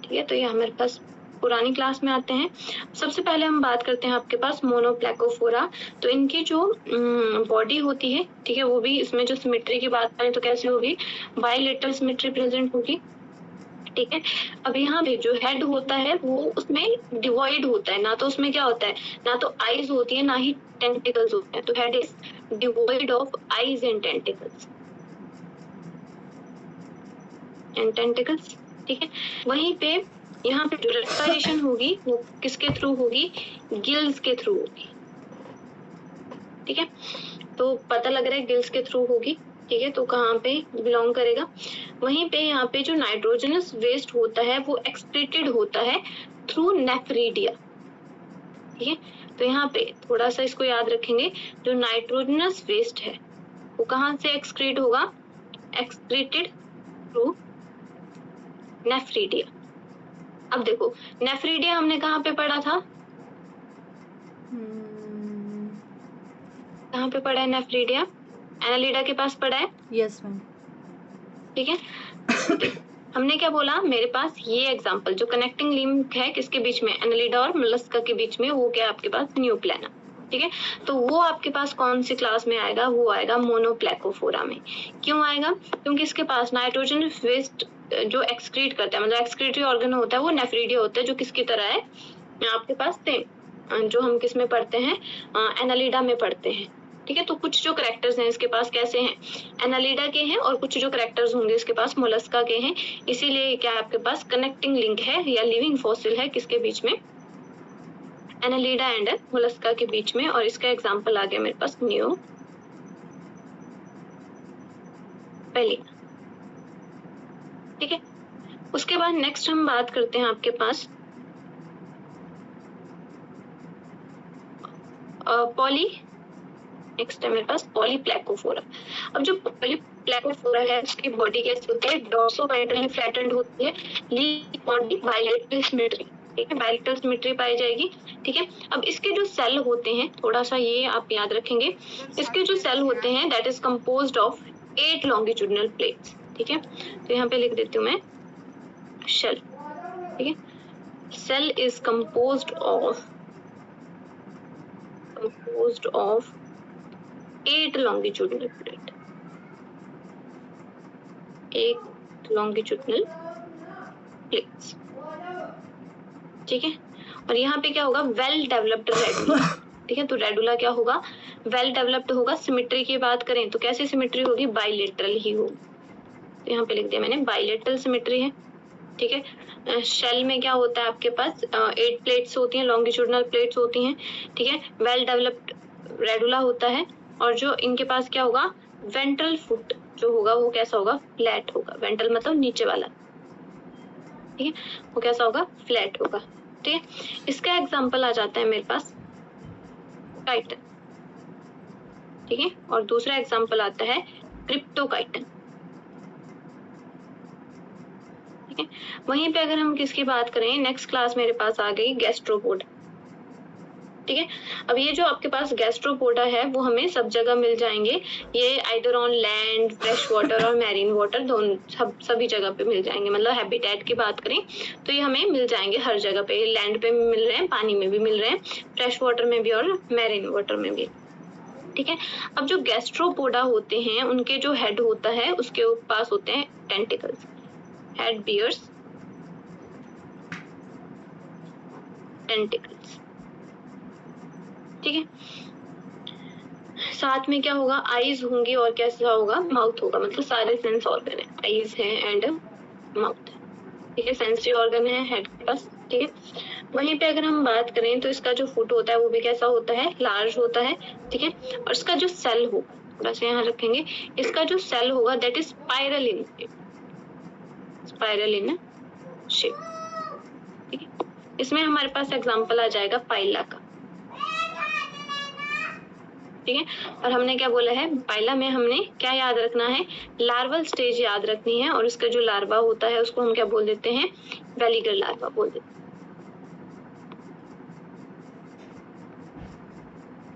ठीक है, तो ये हमारे पास पुरानी क्लास में आते हैं। सबसे पहले हम बात करते हैं आपके पास मोनोप्लेकोफोरा। तो इनकी जो बॉडी होती है, ठीक है, वो भी इसमें जो सिमेट्री की बात करें तो कैसे होगी, बायलेटरल सिमेट्री प्रेजेंट होगी। ठीक है। अब यहाँ पे जो हेड होता है वो उसमें डिवाइड होता है, ना तो उसमें क्या होता है, ना तो आईज होती है ना ही टेंटिकल्स होते हैं। तो head is divide of eyes and tentacles ठीक है। वहीं पे यहाँ पे जो रेस्पिरेशन होगी वो किसके थ्रू होगी, गिल्स के थ्रू होगी। ठीक है, तो पता लग रहा है गिल्स के थ्रू होगी। ठीक है, तो कहाँ पे बिलोंग करेगा, वहीं पे यहाँ पे जो नाइट्रोजनस वेस्ट होता है वो एक्सक्रीटेड होता है थ्रू नेफ्रीडिया। ठीक है, तो यहाँ पे थोड़ा सा इसको याद रखेंगे, जो नाइट्रोजनस वेस्ट है वो कहाँ से एक्सक्रीट होगा, एक्सक्रीटेड थ्रू नेफ्रीडिया। अब देखो नेफ्रीडिया हमने कहाँ पे पढ़ा था, कहाँ पे पढ़ा है नेफ्रीडिया, एनालिडा के पास पढ़ा है। Yes ma'am. ठीक है, हमने क्या बोला, मेरे पास ये एग्जांपल जो कनेक्टिंग लिंक है किसके बीच में, एनालिडा और मोलस्का के बीच में, वो क्या आपके पास न्यूप्लेना। ठीक है, तो वो आपके पास कौन सी क्लास में आएगा, वो आएगा मोनोप्लेकोफोरा में। क्यों आएगा, क्योंकि इसके पास नाइट्रोजन वेस्ट जो एक्सक्रीट करता है, मतलब एक्सक्रीटरी ऑर्गन होता है वो नेफ्रीडिया होता है, जो किसकी तरह है आपके पास सेम जो हम किस में पढ़ते हैं, एनालिडा में पढ़ते हैं। ठीक है, तो कुछ जो करेक्टर्स हैं इसके पास कैसे हैं, एनालिडा के हैं, और कुछ जो करेक्टर्स होंगे इसके पास मोलस्का के हैं। इसीलिए क्या आपके पास कनेक्टिंग लिंक है या लिविंग फॉसिल है किसके बीच में, एनालिडा एंड मोलस्का के बीच में। और इसका एग्जांपल आ गया मेरे पास न्यू पहली। ठीक है, उसके बाद नेक्स्ट हम बात करते हैं आपके पास पॉली, नेक्स्ट है मेरे पास पॉलीप्लेकोफोरा। अब जो पॉलीप्लेकोफोरा है उसकी बॉडी कैसी होती है, डॉर्सोवेंट्रली फ्लैटेंड होती है, लीफ बॉडी बायलेटरल सिमेट्री। ठीक है, बायलेटरल सिमेट्री पाई जाएगी। ठीक है, अब इसके जो सेल होते हैं, थोड़ा सा ये आप याद रखेंगे, इसके जो सेल होते हैं that is composed of 8 longitudinal plates. ठीक है, तो यहाँ पे लिख देती हूँ मैं शेल। ठीक है, shell is composed of 8 longitudinal plate, 8 longitudinal plates। ठीक है, और यहाँ पे क्या होगा, वेल डेवलप्ड रेडुला। ठीक है, तो रेडुला क्या होगा, वेल डेवलप्ड होगा। सिमेट्री की बात करें तो कैसी सिमेट्री होगी, बाइलेटरल ही होगी। तो यहाँ पे लिख दिया मैंने बाइलेटरल सिमेट्री है। ठीक है, शेल में क्या होता है आपके पास 8 प्लेट्स होती हैं, लॉन्गिट्यूडिनल प्लेट्स होती हैं। ठीक है, वेल डेवलप्ड रेडुला होता है, और जो इनके पास क्या होगा, वेंट्रल फुट जो होगा वो कैसा होगा, फ्लैट होगा। वेंट्रल मतलब नीचे वाला। ठीक है, वो कैसा होगा, फ्लैट होगा। ठीक है, इसका एग्जांपल आ जाता है मेरे पास काइटन। ठीक है, और दूसरा एग्जांपल आता है क्रिप्टोकाइटन। ठीक है, वहीं पे अगर हम किसकी बात करें, नेक्स्ट क्लास मेरे पास आ गई गैस्ट्रोपोडा। ठीक है, अब ये जो आपके पास गैस्ट्रोपोडा है वो हमें सब जगह मिल जाएंगे। ये either on land, fresh water और मैरीन वाटर, दोनों सभी जगह पे मिल जाएंगे। मतलब हैबिटेट की बात करें तो ये हमें मिल जाएंगे हर जगह पे, लैंड पे भी मिल रहे हैं, पानी में भी मिल रहे हैं, फ्रेश वाटर में भी और मैरीन वाटर में भी। ठीक है, अब जो गैस्ट्रोपोडा होते हैं उनके जो हेड होता है उसके पास होते हैं टेंटिकल्स, हेड बियर्स टेंटिकल्स। ठीक है, साथ में क्या होगा, आईज होंगी और कैसा होगा, माउथ होगा। मतलब सारे सेंस ऑर्गन है, आईज है एंड माउथ है। ठीक है, सेंसरी ऑर्गन है हेड के पास। ठीक है, वहीं पे अगर हम बात करें तो इसका जो फुट होता है वो भी कैसा होता है, लार्ज होता है। ठीक है, और इसका जो सेल होगा, थोड़ा सा यहाँ रखेंगे, इसका जो सेल होगा that is spiral in shape. ठीक है, इसमें हमारे पास एग्जांपल आ जाएगा पाइला का। ठीक है, और हमने क्या बोला है, पाइला में हमने क्या याद रखना है, लार्वल स्टेज याद रखनी है, और इसका जो लार्वा होता है उसको हम क्या बोल देते हैं, वेलिगर लार्वा बोल देते हैं।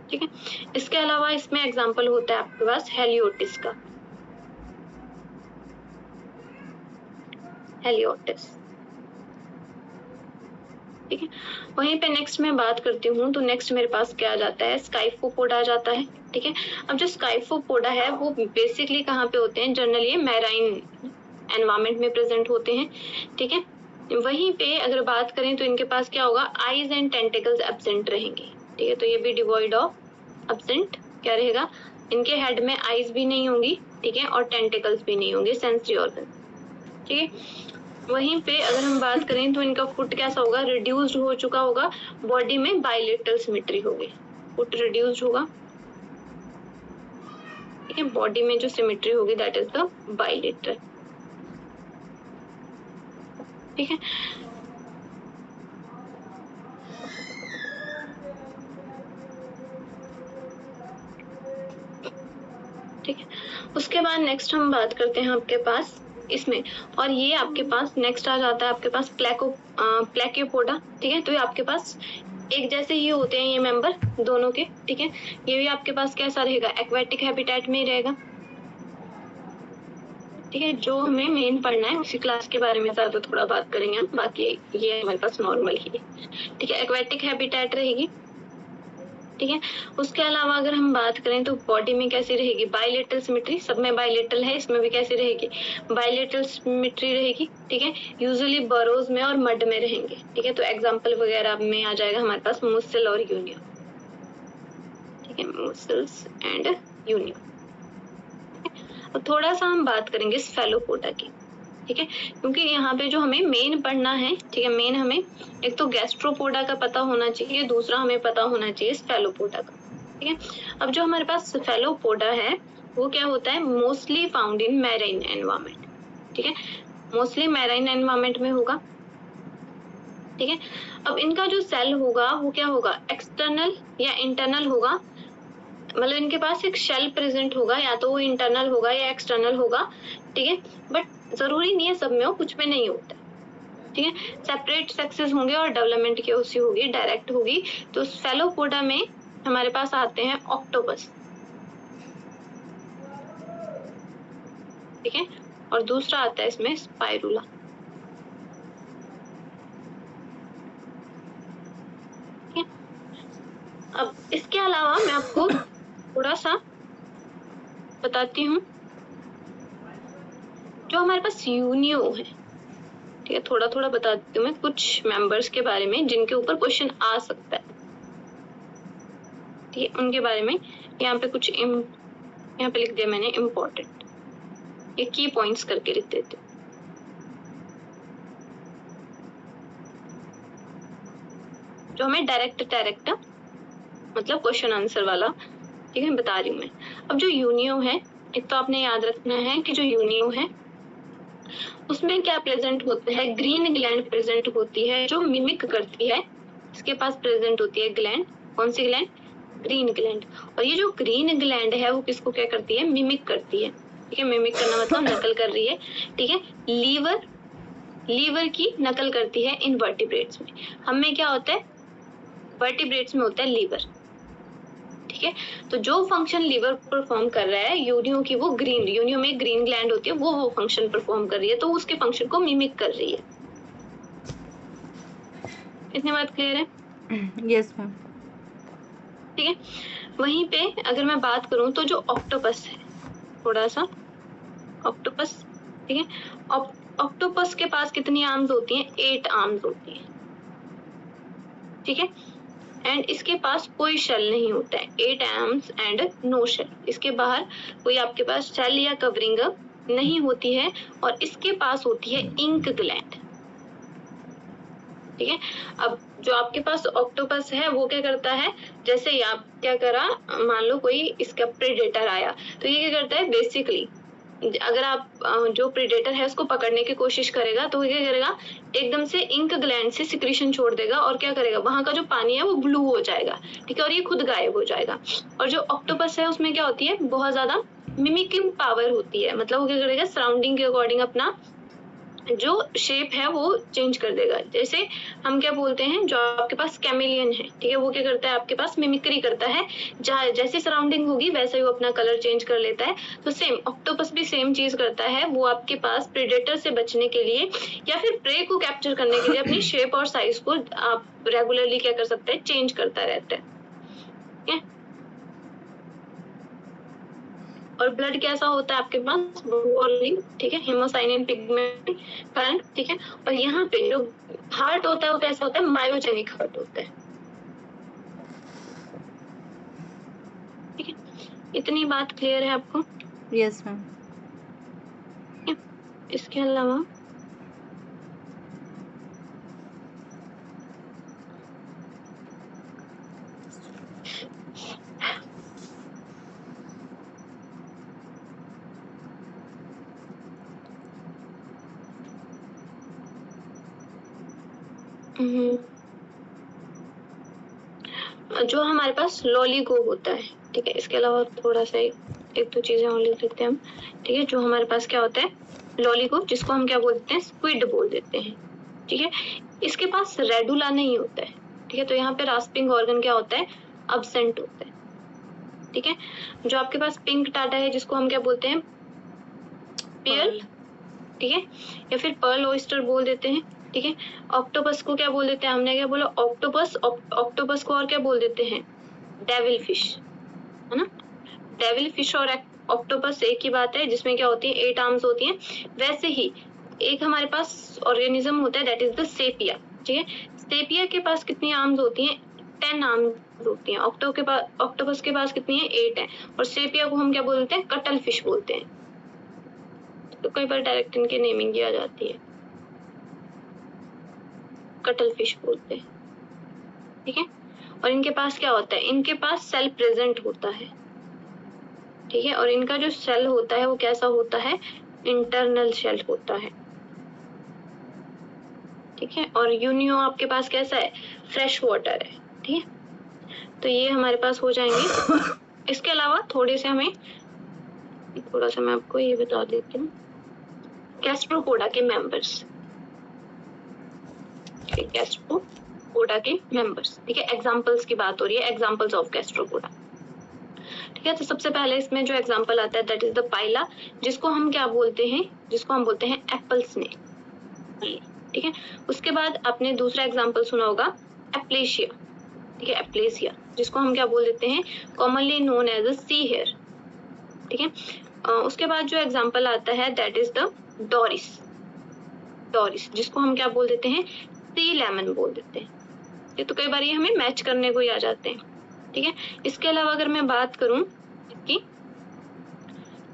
ठीक है, इसके अलावा इसमें एग्जांपल होता है आपके पास हेलियोटिस का, हेलियोटिस। ठीक है, वहीं पे नेक्स्ट मैं बात करती हूँ तो नेक्स्ट मेरे पास क्या आ जाता है, स्काइफोपोडा आ जाता है। ठीक है, अब जो स्काइफोपोडा है वो बेसिकली कहाँ पे होते हैं, जनरली मैराइन एनवायरमेंट में प्रेजेंट होते हैं, ठीक है। वहीं पे अगर बात करें तो इनके पास क्या होगा, आईज एंड टेंटिकल्स एब्सेंट रहेंगे, ठीक है। तो ये भी डिवॉइड ऑफ, एब्सेंट क्या रहेगा, इनके हेड में आईज भी नहीं होंगी, ठीक है, और टेंटिकल्स भी नहीं होंगे, सेंसरी ऑर्गन, ठीक है। वहीं पे अगर हम बात करें तो इनका फुट कैसा होगा, रिड्यूस्ड हो चुका होगा, बॉडी में बाइलेटरल सिमेट्री होगी, फुट रिड्यूस्ड होगा, ठीक है, बॉडी में जो सिमेट्री होगी दैट इज द बाइलेटरल, ठीक है। ठीक है, उसके बाद नेक्स्ट हम बात करते हैं आपके पास इसमें, और ये आपके पास नेक्स्ट आ जाता है आपके पास प्लेक्योपोडा, ठीक है। तो ये आपके पास एक जैसे ही होते हैं ये मेंबर दोनों के, ठीक है। ये भी आपके पास कैसा रहेगा, एक्वेटिक हैबिटेट में ही रहेगा, ठीक है। जो हमें मेन पढ़ना है उसी क्लास के बारे में ज्यादा थोड़ा बात करेंगे हम, बाकी ये हमारे पास नॉर्मल ही है, ठीक है। एक्वेटिक हैबिटेट रहेगी, ठीक है। उसके अलावा अगर हम बात करें तो बॉडी में कैसी रहेगी, बाइलेटरल सिमेट्री, सब में बाइलेटरल है, इसमें भी कैसी रहेगी, बाइलेटरल सिमेट्री रहेगी, ठीक है। यूजुअली बरोज में और मड में रहेंगे, ठीक है। तो एग्जांपल वगैरह में आ जाएगा हमारे पास मुसल और यूनियो, ठीक है, मुसल्स एंड यूनियो। अब थोड़ा सा हम बात करेंगे स्फेलोपोडा की, ठीक है, क्योंकि यहाँ पे जो हमें मेन पढ़ना है, ठीक है, मेन हमें एक तो गैस्ट्रोपोडा का पता होना चाहिए, दूसरा हमें पता होना चाहिए स्फेलोपोडा का, ठीक है। अब जो हमारे पास स्फेलोपोडा है वो क्या होता है, mostly found in marine environment, ठीक है, मोस्टली मैराइन एनवायरमेंट में होगा, ठीक है। अब इनका जो सेल होगा वो क्या होगा, एक्सटर्नल या इंटरनल होगा, मतलब इनके पास एक शेल प्रेजेंट होगा, या तो वो इंटरनल होगा या एक्सटर्नल होगा, ठीक है। बट जरूरी नहीं है सब में हो, कुछ में नहीं होता, ठीक है। सेपरेट सेक्सेस होंगे और डेवलपमेंट की उसी होगी, डायरेक्ट होगी। तो स्फेलोपोडा में हमारे पास आते हैं ऑक्टोपस, ठीक है, और दूसरा आता है इसमें स्पाइरुला, ठीक है। अब इसके अलावा मैं आपको थोड़ा सा बताती हूँ, जो हमारे पास यूनियो है, ठीक है, थोड़ा थोड़ा बताती हूँ मैं कुछ मेंबर्स के बारे में जिनके ऊपर क्वेश्चन आ सकता है, ठीक है, उनके बारे में यहाँ पे कुछ यहाँ पे लिख दिया मैंने इम्पोर्टेंट, ये की पॉइंट्स करके लिख देते, जो हमें डायरेक्ट मतलब क्वेश्चन आंसर वाला, ठीक है, बता रही हूँ मैं। अब जो यूनियो है, एक तो आपने याद रखना है कि जो यूनियो है उसमें क्या प्रेजेंट होता है, ग्रीन ग्लैंड प्रेजेंट होती है जो मिमिक करती है, इसके पास प्रेजेंट होती है ग्लैंड, कौन सी ग्लैंड, ग्रीन ग्लैंड। और ये जो ग्रीन ग्लैंड है वो किसको क्या करती है, मिमिक करती है, ठीक है। मिमिक करना मतलब नकल कर रही है, ठीक है। लीवर की नकल करती है इन वर्टिब्रेट्स में, हमें क्या होता है, वर्टिब्रेट्स में होता है लीवर, ठीक है। तो जो फंक्शन लीवर परफॉर्म कर रहा है यूनियो की, वो ग्रीन, यूनियो में ग्रीन ग्लैंड होती है, वो फंक्शन परफॉर्म कर रही है, तो उसके फंक्शन को मिमिक कर रही है। इतनी बात क्लियर है? Yes ma'am. ठीक है, वहीं पे अगर मैं बात करूं तो जो ऑक्टोपस है, थोड़ा सा ऑक्टोपस, ठीक है, ऑक्टोपस के पास कितनी आर्म्स होती हैं, 8 आर्म्स होती हैं, ठीक है। एंड इसके पास कोई शेल नहीं होता है, 8 आर्म्स एंड नो शेल, इसके बाहर कोई आपके पास शेल या कवरिंग नहीं होती है, और इसके पास होती है इंक ग्लैंड, ठीक है। अब जो आपके पास ऑक्टोपस है वो क्या करता है, जैसे ही आप क्या करा, मान लो कोई इसका प्रेडेटर आया, तो ये क्या करता है, बेसिकली अगर आप जो प्रेडेटर है उसको पकड़ने की कोशिश करेगा तो क्या करेगा, एकदम से इंक ग्लैंड से सिक्रीशन छोड़ देगा, और क्या करेगा, वहां का जो पानी है वो ब्लू हो जाएगा, ठीक है, और ये खुद गायब हो जाएगा। और जो ऑक्टोपस है उसमें क्या होती है, बहुत ज्यादा मिमिकिंग पावर होती है, मतलब वो क्या करेगा, सराउंडिंग के अकॉर्डिंग अपना जो शेप है वो चेंज कर देगा। जैसे हम क्या बोलते हैं, जो आपके पास कैमेलियन है, ठीक है, वो क्या करता है, आपके पास मिमिक्री करता है, जैसी सराउंडिंग होगी वैसे ही वो अपना कलर चेंज कर लेता है। तो सेम ऑक्टोपस भी सेम चीज करता है, वो आपके पास प्रेडेटर से बचने के लिए या फिर प्रे को कैप्चर करने के लिए अपनी शेप और साइज को आप रेगुलरली क्या कर सकते हैं, चेंज करता रहता है, ठीक है। और ब्लड कैसा होता है आपके पास, ठीक है, हेमोसाइनिन पिगमेंट करंट, ठीक है। और यहाँ पे जो हार्ट होता है वो कैसा होता है, मायोजेनिक हार्ट होता है, ठीक है। इतनी बात क्लियर है आपको? Yes ma'am. इसके अलावा जो हमारे पास लॉलीगो होता है, ठीक है, इसके अलावा थोड़ा सा एक दो चीजें और लिख लेते हैं हम, ठीक है। जो हमारे पास क्या होता है, लॉलीगो, जिसको हम क्या बोलते हैं, स्क्विड बोल देते हैं, ठीक है। इसके पास रेडुला नहीं होता है, ठीक है। तो यहाँ पे रास्पिंग ऑर्गन क्या होता है, अब्सेंट होता है, ठीक है। जो आपके पास पिंक टाटा है, जिसको हम क्या बोलते हैं, पेल, ठीक है, या फिर पर्ल ऑयस्टर बोल देते हैं, ठीक है। ऑक्टोपस को क्या बोल देते हैं, हमने क्या बोला, ऑक्टोपस। ऑक्टोपस को और क्या बोल देते हैं, डेविल फिश, है ना। डेविल फिश और ऑक्टोपस एक ही बात है, जिसमें क्या होती है, 8 आर्म्स होती हैं। वैसे ही एक हमारे पास ऑर्गेनिज्म होता है, दैट इज द सेपिया, ठीक है। सेपिया के पास कितनी आर्म्स होती हैं, 10 आर्म्स होती हैं। ऑक्टोपस के पास कितनी है, 8 है। और सेपिया को हम क्या बोलते हैं, कटल फिश बोलते हैं। तो कई बार डायरेक्ट इनकी नेमिंग की आ जाती है, कटल फिश बोलते हैं, ठीक है। और इनके पास क्या होता है, इनके पास सेल प्रेजेंट होता है, ठीक है। और इनका जो सेल होता है वो कैसा होता है, इंटरनल सेल होता है, ठीक है। और यूनियो आपके पास कैसा है, फ्रेश वाटर है, ठीक है। तो ये हमारे पास हो जाएंगे। इसके अलावा थोड़े से हमें, थोड़ा सा मैं आपको ये बता देती हूँ, गैस्ट्रोपोडा के मेंबर्स, गैस्ट्रोपोडा के मेंबर्स, ठीक है। एग्जांपल्स की बात हो रही है, एग्जांपल्स ऑफ गैस्ट्रोपोडा, ठीक है। तो सबसे पहले इसमें जो एग्जांपल आता है, दैट इज द पाइला, जिसको हम क्या बोलते हैं, जिसको हम बोलते हैं एप्पल स्नेक, ठीक है। उसके बाद आपने दूसरा एग्जांपल सुना होगा, एप्लेशिया, ठीक है, एप्लेशिया, जिसको हम क्या बोल देते हैं, commonly known as a sea hare, ठीक है। उसके बाद जो एग्जांपल आता है, दैट इज द डोरिस, जिसको हम क्या बोल देते हैं, सी लेमन बोल देते हैं। ये तो कई बार ये हमें मैच करने को ही आ जाते हैं, ठीक है। इसके अलावा अगर मैं बात करूं इसकी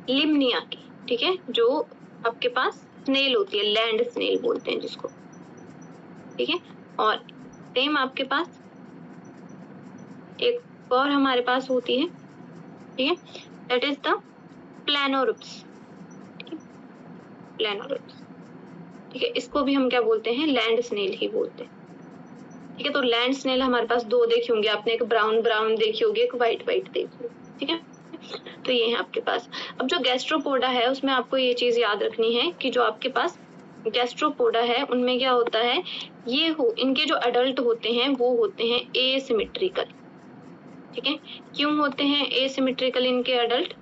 लिमनिया की, ठीक है, जो आपके पास स्नेल होती है, लैंड स्नेल बोलते हैं जिसको, ठीक है। और सेम आपके पास एक और हमारे पास होती है, ठीक है, दैट इज द प्लैनोरुप्स, प्लैनोरुप्स, ठीक है। इसको भी हम क्या बोलते हैं, लैंड स्नेल ही बोलते हैं, ठीक है। तो लैंड स्नेल हमारे पास 2 देखी होंगी आपने, एक ब्राउन ब्राउन देखी होगी, एक व्हाइट व्हाइट देखी होगी, ठीक है। तो ये है आपके पास। अब जो गैस्ट्रोपोडा है उसमें आपको ये चीज याद रखनी है कि जो आपके पास गैस्ट्रोपोडा है उनमें क्या होता है, इनके जो अडल्ट होते हैं वो होते हैं एसिमेट्रिकल, ठीक है। क्यों होते हैं एसिमेट्रिकल इनके अडल्ट,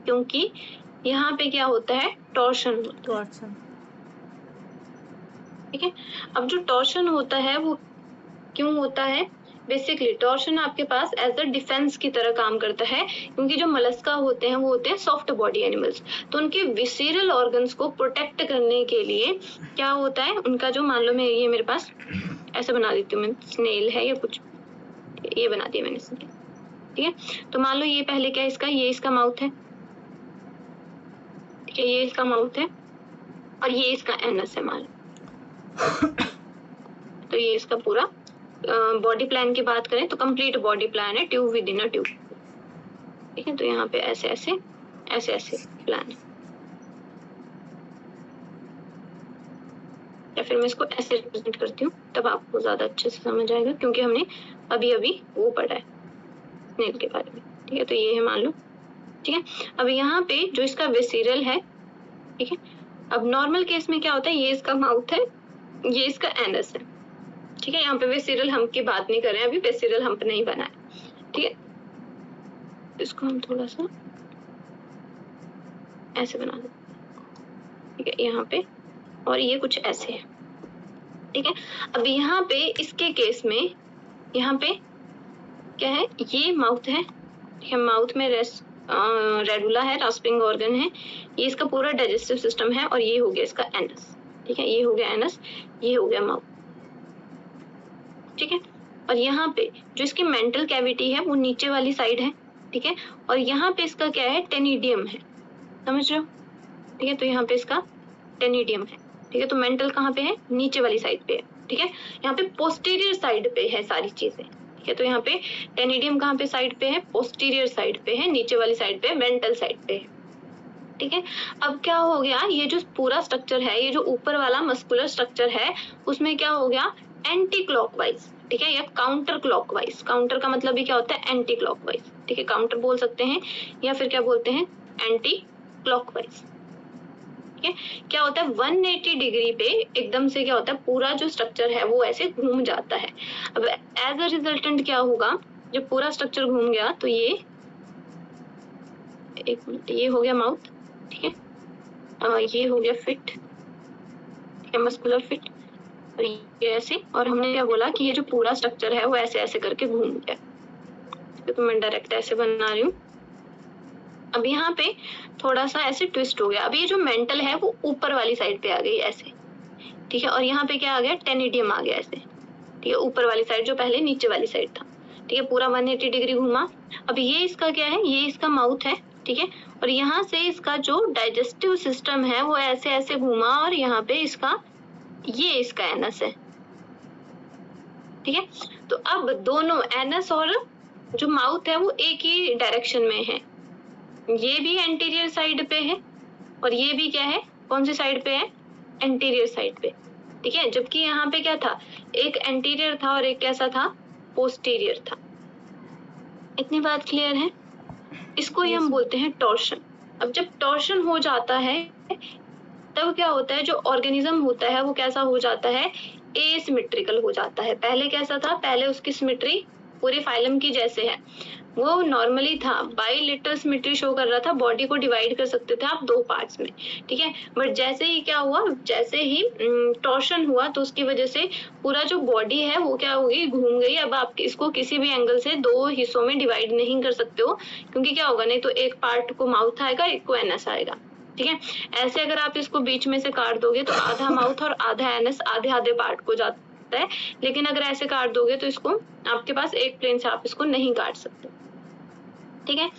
क्योंकि यहाँ पे क्या होता है, टॉर्शन, ठीक है। अब जो टॉर्शन होता है वो क्यों होता है, बेसिकली टॉर्शन आपके पास एज अ डिफेंस की तरह काम करता है, क्योंकि जो मलस्का होते हैं वो होते हैं सॉफ्ट बॉडी एनिमल्स, तो उनके विसेरल ऑर्गन्स को प्रोटेक्ट करने के लिए क्या होता है, उनका जो, मान लो मैं ये मेरे पास ऐसे बना देती हूँ, मैं स्नेल है या कुछ, ये बना दिया मैंने स्नेल, ठीक है। तो मान लो ये पहले क्या, इसका ये इसका माउथ है, ठीक है, ये इसका माउथ है और ये इसका एनस है मान लो। तो ये इसका पूरा बॉडी प्लान की बात करें तो कंप्लीट बॉडी प्लान है, tube with in a tube, ठीक है। तो यहाँ पे ऐसे ऐसे ऐसे ऐसे प्लान है, या फिर मैं इसको ऐसे रिप्रेजेंट करती हूँ, तब आपको ज्यादा अच्छे से समझ आएगा, क्योंकि हमने अभी अभी वो पढ़ा है स्नेल के बारे में, ठीक है। तो ये है मान लो, ठीक है। अब यहाँ पे जो इसका वेसिरल है, ठीक है। अब नॉर्मल केस में क्या होता है, ये इसका माउथ है, ये इसका एनस है, ठीक है। यहाँ पे वेसिरल हम्प की बात नहीं कर रहे हैं, अभी वेसिरल हम्प नहीं बना है, ठीक है। इसको हम थोड़ा सा ऐसे बना देते, ठीक है, यहाँ पे, और ये कुछ ऐसे है, ठीक है। अब यहाँ पे इसके केस में यहाँ पे क्या है, ये माउथ है, ठीक है, माउथ में रेस्ट रेडुला है, रास्पिंग ऑर्गन है, ये इसका पूरा डाइजेस्टिव सिस्टम है, और ये हो गया इसका एनस, ठीक है, ये हो गया एनस, ये हो गया माउथ, ठीक है। और यहाँ पे जो इसकी मेंटल कैविटी है वो नीचे वाली साइड है, ठीक है, और यहाँ पे इसका क्या है, टेनिडियम है, समझ रहे हो, ठीक है। तो यहाँ पे इसका टेनिडियम है, ठीक है। तो मेंटल कहाँ पे है, नीचे वाली साइड पे है, ठीक है। यहाँ पे पोस्टीरियर साइड पे है सारी चीजें, ठीक है। तो यहाँ पे टेनिडियम कहाँ पे साइड पे है, पोस्टीरियर साइड पे है, नीचे वाली साइड पे, मेंटल साइड पे है, ठीक है। अब क्या हो गया, ये जो पूरा स्ट्रक्चर है, ये जो ऊपर वाला मस्कुलर स्ट्रक्चर है, उसमें क्या हो गया, एंटी क्लॉकवाइज, ठीक है, या काउंटर क्लॉकवाइज। काउंटर का मतलब भी क्या होता है, एंटी क्लॉकवाइज, ठीक है। काउंटर बोल सकते हैं या फिर क्या बोलते हैं, एंटी क्लॉकवाइज, ठीक है। क्या होता है, 180 डिग्री पे एकदम से क्या होता है, पूरा जो स्ट्रक्चर है वो ऐसे घूम जाता है। अब एज अ रिजल्टेंट क्या होगा, जब पूरा स्ट्रक्चर घूम गया तो ये, एक मिनट, ये हो गया माउथ, ठीक है, ये हो गया फिट, ठीक है, मस्कुलर फिट, और ये ऐसे, और हमने क्या बोला कि ये जो पूरा स्ट्रक्चर है वो ऐसे ऐसे करके घूम गया, तो मैं डायरेक्ट ऐसे बना रही हूँ। अब यहाँ पे थोड़ा सा ऐसे ट्विस्ट हो गया, अब ये जो मेंटल है वो ऊपर वाली साइड पे आ गई ऐसे, ठीक है, और यहाँ पे क्या आ गया, टेनिडियम आ गया ऐसे, ठीक है, ऊपर वाली साइड जो पहले नीचे वाली साइड था, ठीक है, पूरा 180 डिग्री घूमा। अब ये इसका क्या है, ये इसका माउथ है, ठीक है, और यहाँ से इसका जो डाइजेस्टिव सिस्टम है वो ऐसे ऐसे घूमा, और यहाँ पे इसका, ये इसका एनस है, ठीक है। तो अब दोनों एनस और जो माउथ है वो एक ही डायरेक्शन में है, ये भी एंटीरियर साइड पे है और ये भी क्या है, कौन सी साइड पे है, एंटीरियर साइड पे, ठीक है। जबकि यहाँ पे क्या था, एक एंटीरियर था और एक कैसा था, पोस्टीरियर था। इतनी बात क्लियर है। इसको ही हम बोलते हैं टॉर्शन। अब जब टॉर्शन हो जाता है तब क्या होता है, जो ऑर्गेनिज्म होता है वो कैसा हो जाता है, एसिमेट्रिकल हो जाता है। पहले कैसा था, पहले उसकी सिमेट्री पूरे फाइलम की जैसे है, वो नॉर्मली था, बाइलेटरल सिमेट्री शो कर रहा था, बॉडी को डिवाइड कर सकते थे आप 2 पार्ट्स में, ठीक है। बट जैसे ही क्या हुआ, जैसे ही टॉर्शन हुआ तो उसकी वजह से पूरा जो बॉडी है वो क्या हो गई, घूम गई। अब आप इसको किसी भी एंगल से 2 हिस्सों में डिवाइड नहीं कर सकते हो, क्योंकि क्या होगा, नहीं तो एक पार्ट को माउथ आएगा, एक को एनस आएगा, ठीक है। ऐसे अगर आप इसको बीच में से काट दोगे तो आधा माउथ और आधा एनस आधे आधे पार्ट को जाता है, लेकिन अगर ऐसे काट दोगे तो इसको आपके पास एक प्लेन से आप इसको नहीं काट सकते, ठीक है।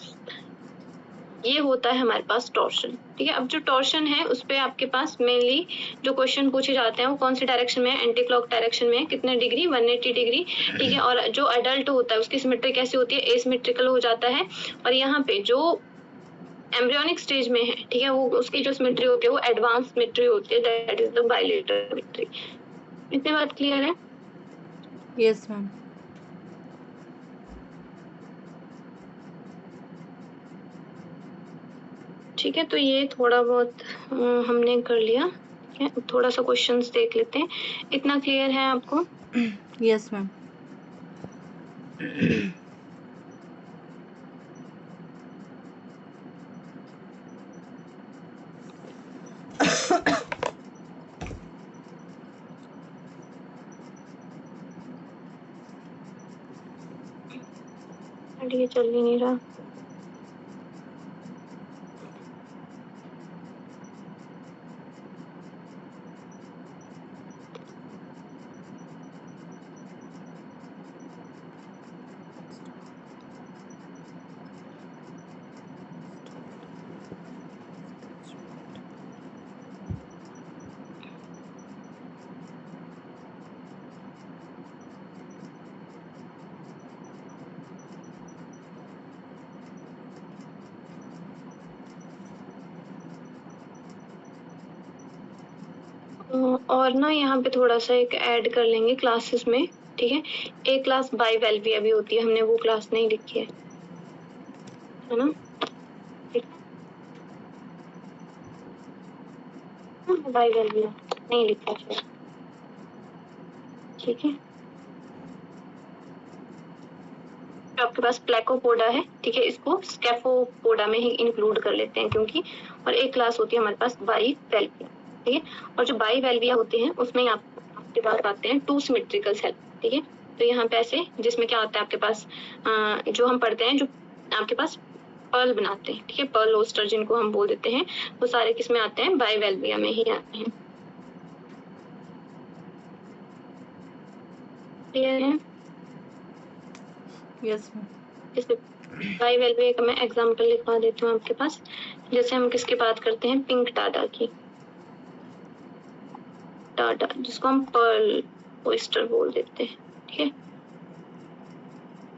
ये होता है हमारे पास टॉर्शन, ठीक है। अब जो टॉर्शन है उस पे आपके पास मेनली जो क्वेश्चन पूछे जाते हैं वो कौन सी डायरेक्शन में है, एंटी क्लॉक डायरेक्शन में है, कितने डिग्री, 180 डिग्री, ठीक है। और जो अडल्ट होता है उसकी सिमेट्री कैसी होती है, एसिमेट्रिकल हो जाता है। और यहाँ पे जो एम्ब्रियोनिक स्टेज में है, ठीक है, वो उसकी जो सिमेट्री होती है वो एडवांस सिमेट्री होती है, that is the bilateral symmetry. इतनी बात क्लियर है? Yes ma'am. ठीक है, तो ये थोड़ा बहुत हमने कर लिया, ठीक है। थोड़ा सा क्वेश्चंस देख लेते हैं। इतना क्लियर है आपको? Yes ma'am. ये चल ही नहीं रहा। और ना यहाँ पे थोड़ा सा एक ऐड कर लेंगे क्लासेस में, ठीक है। एक क्लास बाइवेल्विया भी होती है, हमने वो क्लास नहीं लिखी है ना, बाइवेल्विया नहीं लिखा है, ठीक है। तो आपके पास प्लेकोपोडा है, ठीक है, इसको स्कैफोपोडा में ही इंक्लूड कर लेते हैं क्योंकि, और एक क्लास होती है हमारे पास बाइवेल्विया, ठीक है। और जो बाइवेल्विया होते हैं उसमें आपके पास आते हैं 2 सिमेट्रिकल सेल, ठीक है। तो यहाँ पे ऐसे, जिसमें क्या होता है आपके पास, जो हम पढ़ते हैं, जो आपके पास पर्ल बनाते हैं, ठीक है, पर्ल ओस्टर जिनको हम बोल देते हैं, वो सारे किस में आते हैं, बाइवेल्विया में ही आते हैं। क्लियर है? Yes ma'am. जैसे बाइवेल्विया का मैं एग्जांपल लिखवा देती हूँ आपके पास। जैसे हम किसकी बात करते हैं, पिंक टाडा की, टाडा जिसको हम पर्ल ओस्टर बोल देते हैं, ठीक है,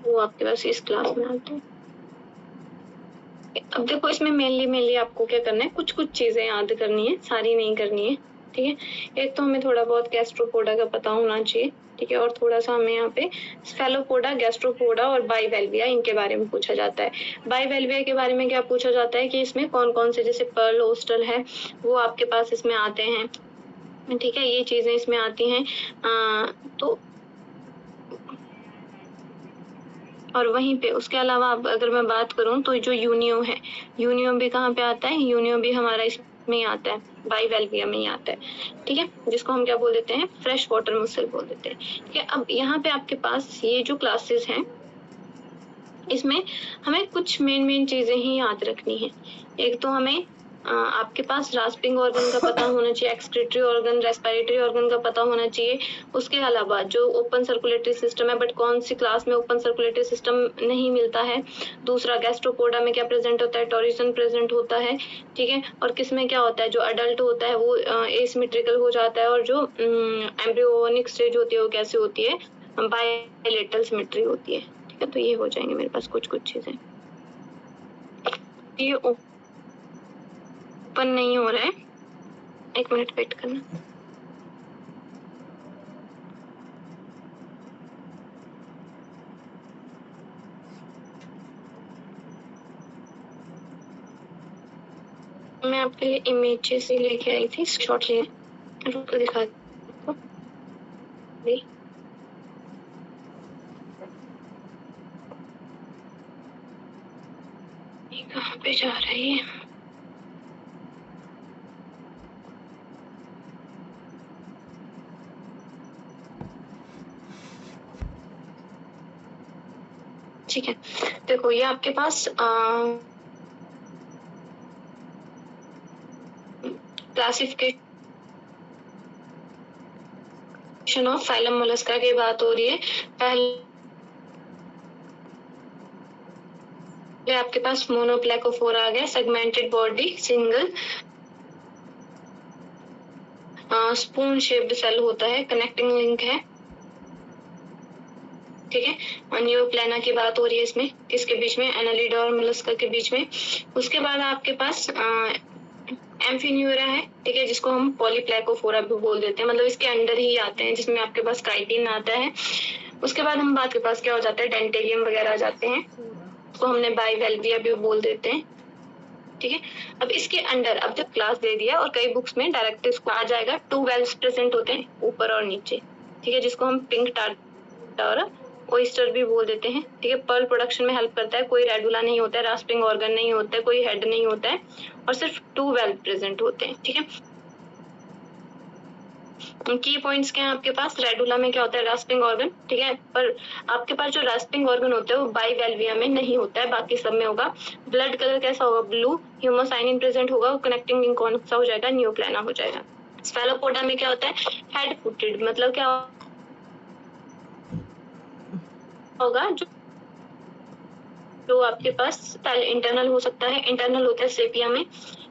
वो आपके पास इस क्लास में आते हैं। अब देखो इसमें मेनली आपको क्या करना है, कुछ चीजें याद करनी है, सारी नहीं करनी है, ठीक है। एक तो हमें थोड़ा बहुत गैस्ट्रोपोडा का पता होना चाहिए, ठीक है, और थोड़ा सा हमें यहाँ पे स्फेलोपोडा, गैस्ट्रोपोडा और बाइवेल्विया इनके बारे में पूछा जाता है। बाइवेल्विया के बारे में क्या पूछा जाता है कि इसमें कौन कौन से, जैसे पर्ल ओस्टर है वो आपके पास इसमें आते हैं, ठीक है, ये चीजें इसमें आती हैं। तो और वहीं पे उसके अलावा अगर मैं बात करूं तो जो यूनियो है, यूनियो भी कहाँ पे आता है, यूनियो भी हमारा इसमें ही आता है, बाइवेल्विया में ही आता है, ठीक है, जिसको हम क्या बोल देते हैं, फ्रेश वाटर मुसल बोल देते हैं, ठीक है। अब यहाँ पे आपके पास ये जो क्लासेस हैं इसमें हमें कुछ मेन चीजें ही याद रखनी है। एक तो हमें आपके पास रास्पिंग ऑर्गन का पता होना चाहिए, एक्सक्रीटरी ऑर्गन, रेस्पिरेटरी ऑर्गन का पता होना चाहिए। उसके अलावा जो ओपन सर्कुलेटरी सिस्टम है, बट कौन सी क्लास में ओपन सर्कुलेटरी सिस्टम नहीं मिलता है। दूसरा, गैस्ट्रोपोडा में क्या प्रेजेंट होता है, टोरिसन प्रेजेंट होता है, ठीक है, और किसमें क्या होता है, जो अडल्ट होता है वो एसिमेट्रिकल हो जाता है, और जो एम्ब्रियोनिक स्टेज होती है वो कैसे होती है, बायलेटरल सिमेट्री होती है, ठीक है। तो ये हो जाएंगे मेरे पास कुछ चीजें। ये ओपन नहीं हो रहा है, 1 मिनट वेट करना। मैं आपके लिए इमेजेस ही लेके आई थी, शॉर्ट लिए, रुक कर दिखा दी। ये कहाँ पे जा रही है, ठीक है। देखो ये आपके पास क्लासिफिकेशन ऑफ फाइलम मोलस्का की बात हो रही है। पहले आपके पास मोनोप्लेकोफोर आ गया, segmented body, single spoon shaped shell होता है, कनेक्टिंग लिंक है, ठीक है। न्यूप्लेना की बात हो रही है इसमें, किसके बीच में, एनालिडा और मोलस्का के बीच में। उसके बाद आपके पास एम्फीन्यूरा है, ठीक है, जिसको हम पॉलीप्लेकोफोरा भी बोल देते हैं, मतलब इसके अंडर ही आते हैं, जिसमें आपके पास काइटिन आता है। उसके बाद हम बात के पास क्या हो जाता है, डेंटेलियम वगैरह आ जाते हैं, उसको हमने बाइवेल्विया भी बोल देते हैं, ठीक है। अब इसके अंडर अब जब क्लास दे दिया और कई बुक्स में डायरेक्ट इसको आ जाएगा, 2 वेल्व्स प्रेजेंट होते हैं ऊपर और नीचे, ठीक है, जिसको हम पिंक टाडा और ओइस्टर भी बोल देते हैं, ठीक है। पर्ल प्रोडक्शन में हेल्प करता है, कोई रेडुला नहीं होता है, रास्पिंग ऑर्गन नहीं होता है, कोई हेड नहीं होता है, और सिर्फ 2 वेल्व प्रेजेंट होते हैं, ठीक है। की पॉइंट्स क्या है आपके पास, रेडुला में क्या होता है, रास्पिंग ऑर्गन, ठीक है, पर आपके पास जो रास्पिंग ऑर्गन होता है वो बाइवेल्विया में नहीं होता है, बाकी सब में होगा। ब्लड कलर कैसा होगा, ब्लू, ह्यूमोसाइनिन प्रेजेंट होगा, कनेक्टिंग लिंक कौन सा हो जाएगा, न्यूप्लेना हो जाएगा। स्फेलोपोडा में क्या होता है, हेड फुटेड, मतलब क्या होगा, जो आपके पास इंटरनल हो सकता है, इंटरनल होता है सेपिया में,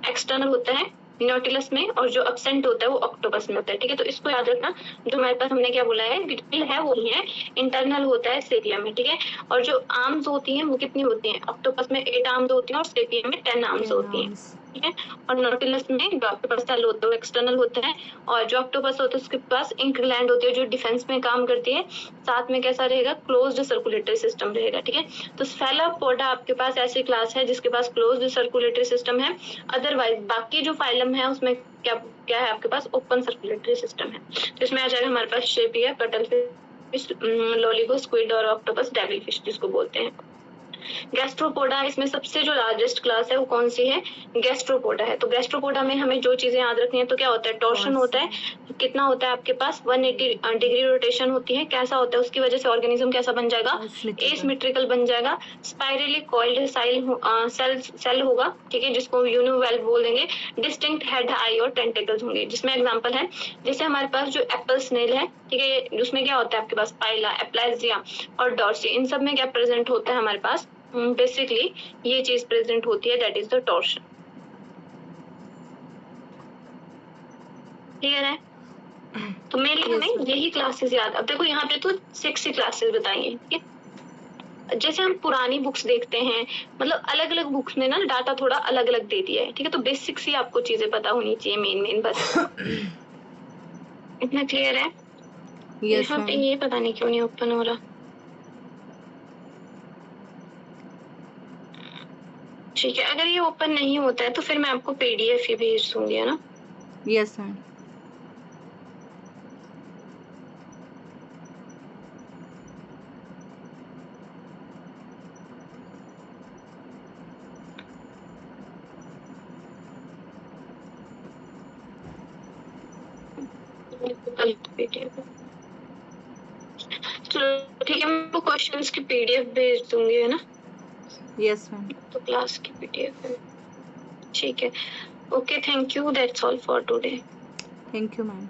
एक्सटर्नल होता है नोटिलस में, और जो एब्सेंट होता है वो ऑक्टोपस में होता है, ठीक है। तो इसको याद रखना, जो हमारे पास हमने क्या बोला है, गिल है वो ही है, इंटरनल होता है सेपिया में, ठीक है। और जो आर्म्स होती हैं वो कितनी होती हैं, ऑक्टोपस में 8 आर्म्स होती हैं और सेपिया में 10 आर्म्स होती हैं, ठीक है। और नोटिलस में जो आपके पास सेल होता है वो एक्सटर्नल होता है, और जो ऑक्टोपस होता है उसके पास इंक ग्लैंड होती है जो डिफेंस में काम करती है, साथ में कैसा रहेगा, क्लोज्ड सर्कुलेटरी सिस्टम रहेगा, ठीक है। तो स्फेलोपोडा आपके पास ऐसी क्लास है जिसके पास क्लोज्ड सर्कुलेटरी सिस्टम है, अदरवाइज बाकी जो फाइलम है उसमें क्या है आपके पास, ओपन सर्कुलेटरी सिस्टम है। तो इसमें आ जाएगा हमारे पास शेपिया, कटल फिश, लोलीगो, स्क्विड और ऑक्टोपस, डेविल फिश जिसको बोलते हैं। गैस्ट्रोपोडा, इसमें सबसे जो लार्जेस्ट क्लास है वो कौन सी है? गैस्ट्रोपोडा है। तो गैस्ट्रोपोडा में हमें जो चीजें याद रखनी है, तो क्या होता है? टॉर्शन होता है। कितना होता है आपके पास? 180 डिग्री रोटेशन होती है। कैसा होता है? उसकी वजह से ऑर्गेनिज्म कैसा बन जाएगा? एसिमेट्रिकल बन जाएगा। स्पाइरली कॉइल्ड सेल होगा, ठीक है, जिसको यूनिवैल्व बोल देंगे। डिस्टिंक्ट हेड, आई और टेंटिकल्स होंगे, जिसमें एग्जांपल है जैसे हमारे पास जो एप्पल स्नेल है, ठीक है, उसमें क्या होता है आपके पास? पाइला, एप्लाजिया और डॉर्सी, इन सब में क्या प्रेजेंट होता है हमारे पास? बेसिकली ये चीज प्रेजेंट होती है, that is the torsion. Clear है? तो मेनली हमें यही क्लासेस याद। अब देखो यहाँ पे तो 6 ही क्लासेस बताई हैं, ठीक है। जैसे हम पुरानी बुक्स देखते हैं, मतलब अलग अलग बुक्स में ना डाटा थोड़ा अलग अलग दे दिया है, ठीक है, तो बेसिक्स ही आपको चीजें पता होनी चाहिए, मेन बस। इतना क्लियर है? यस यहाँ पे मैम। ये पता नहीं क्यों नहीं ओपन हो रहा। ठीक है, अगर ये ओपन नहीं होता है तो फिर मैं आपको पीडीएफ ही भेज दूंगी, है ना? Yes ma'am. चलो ठीक है, मैं आपको क्वेश्चंस की पीडीएफ भेज दूंगी, है ना? Yes ma'am. तो क्लास की पीडीएफ है, ठीक है। Okay, thank you, that's all for today. Thank you ma'am.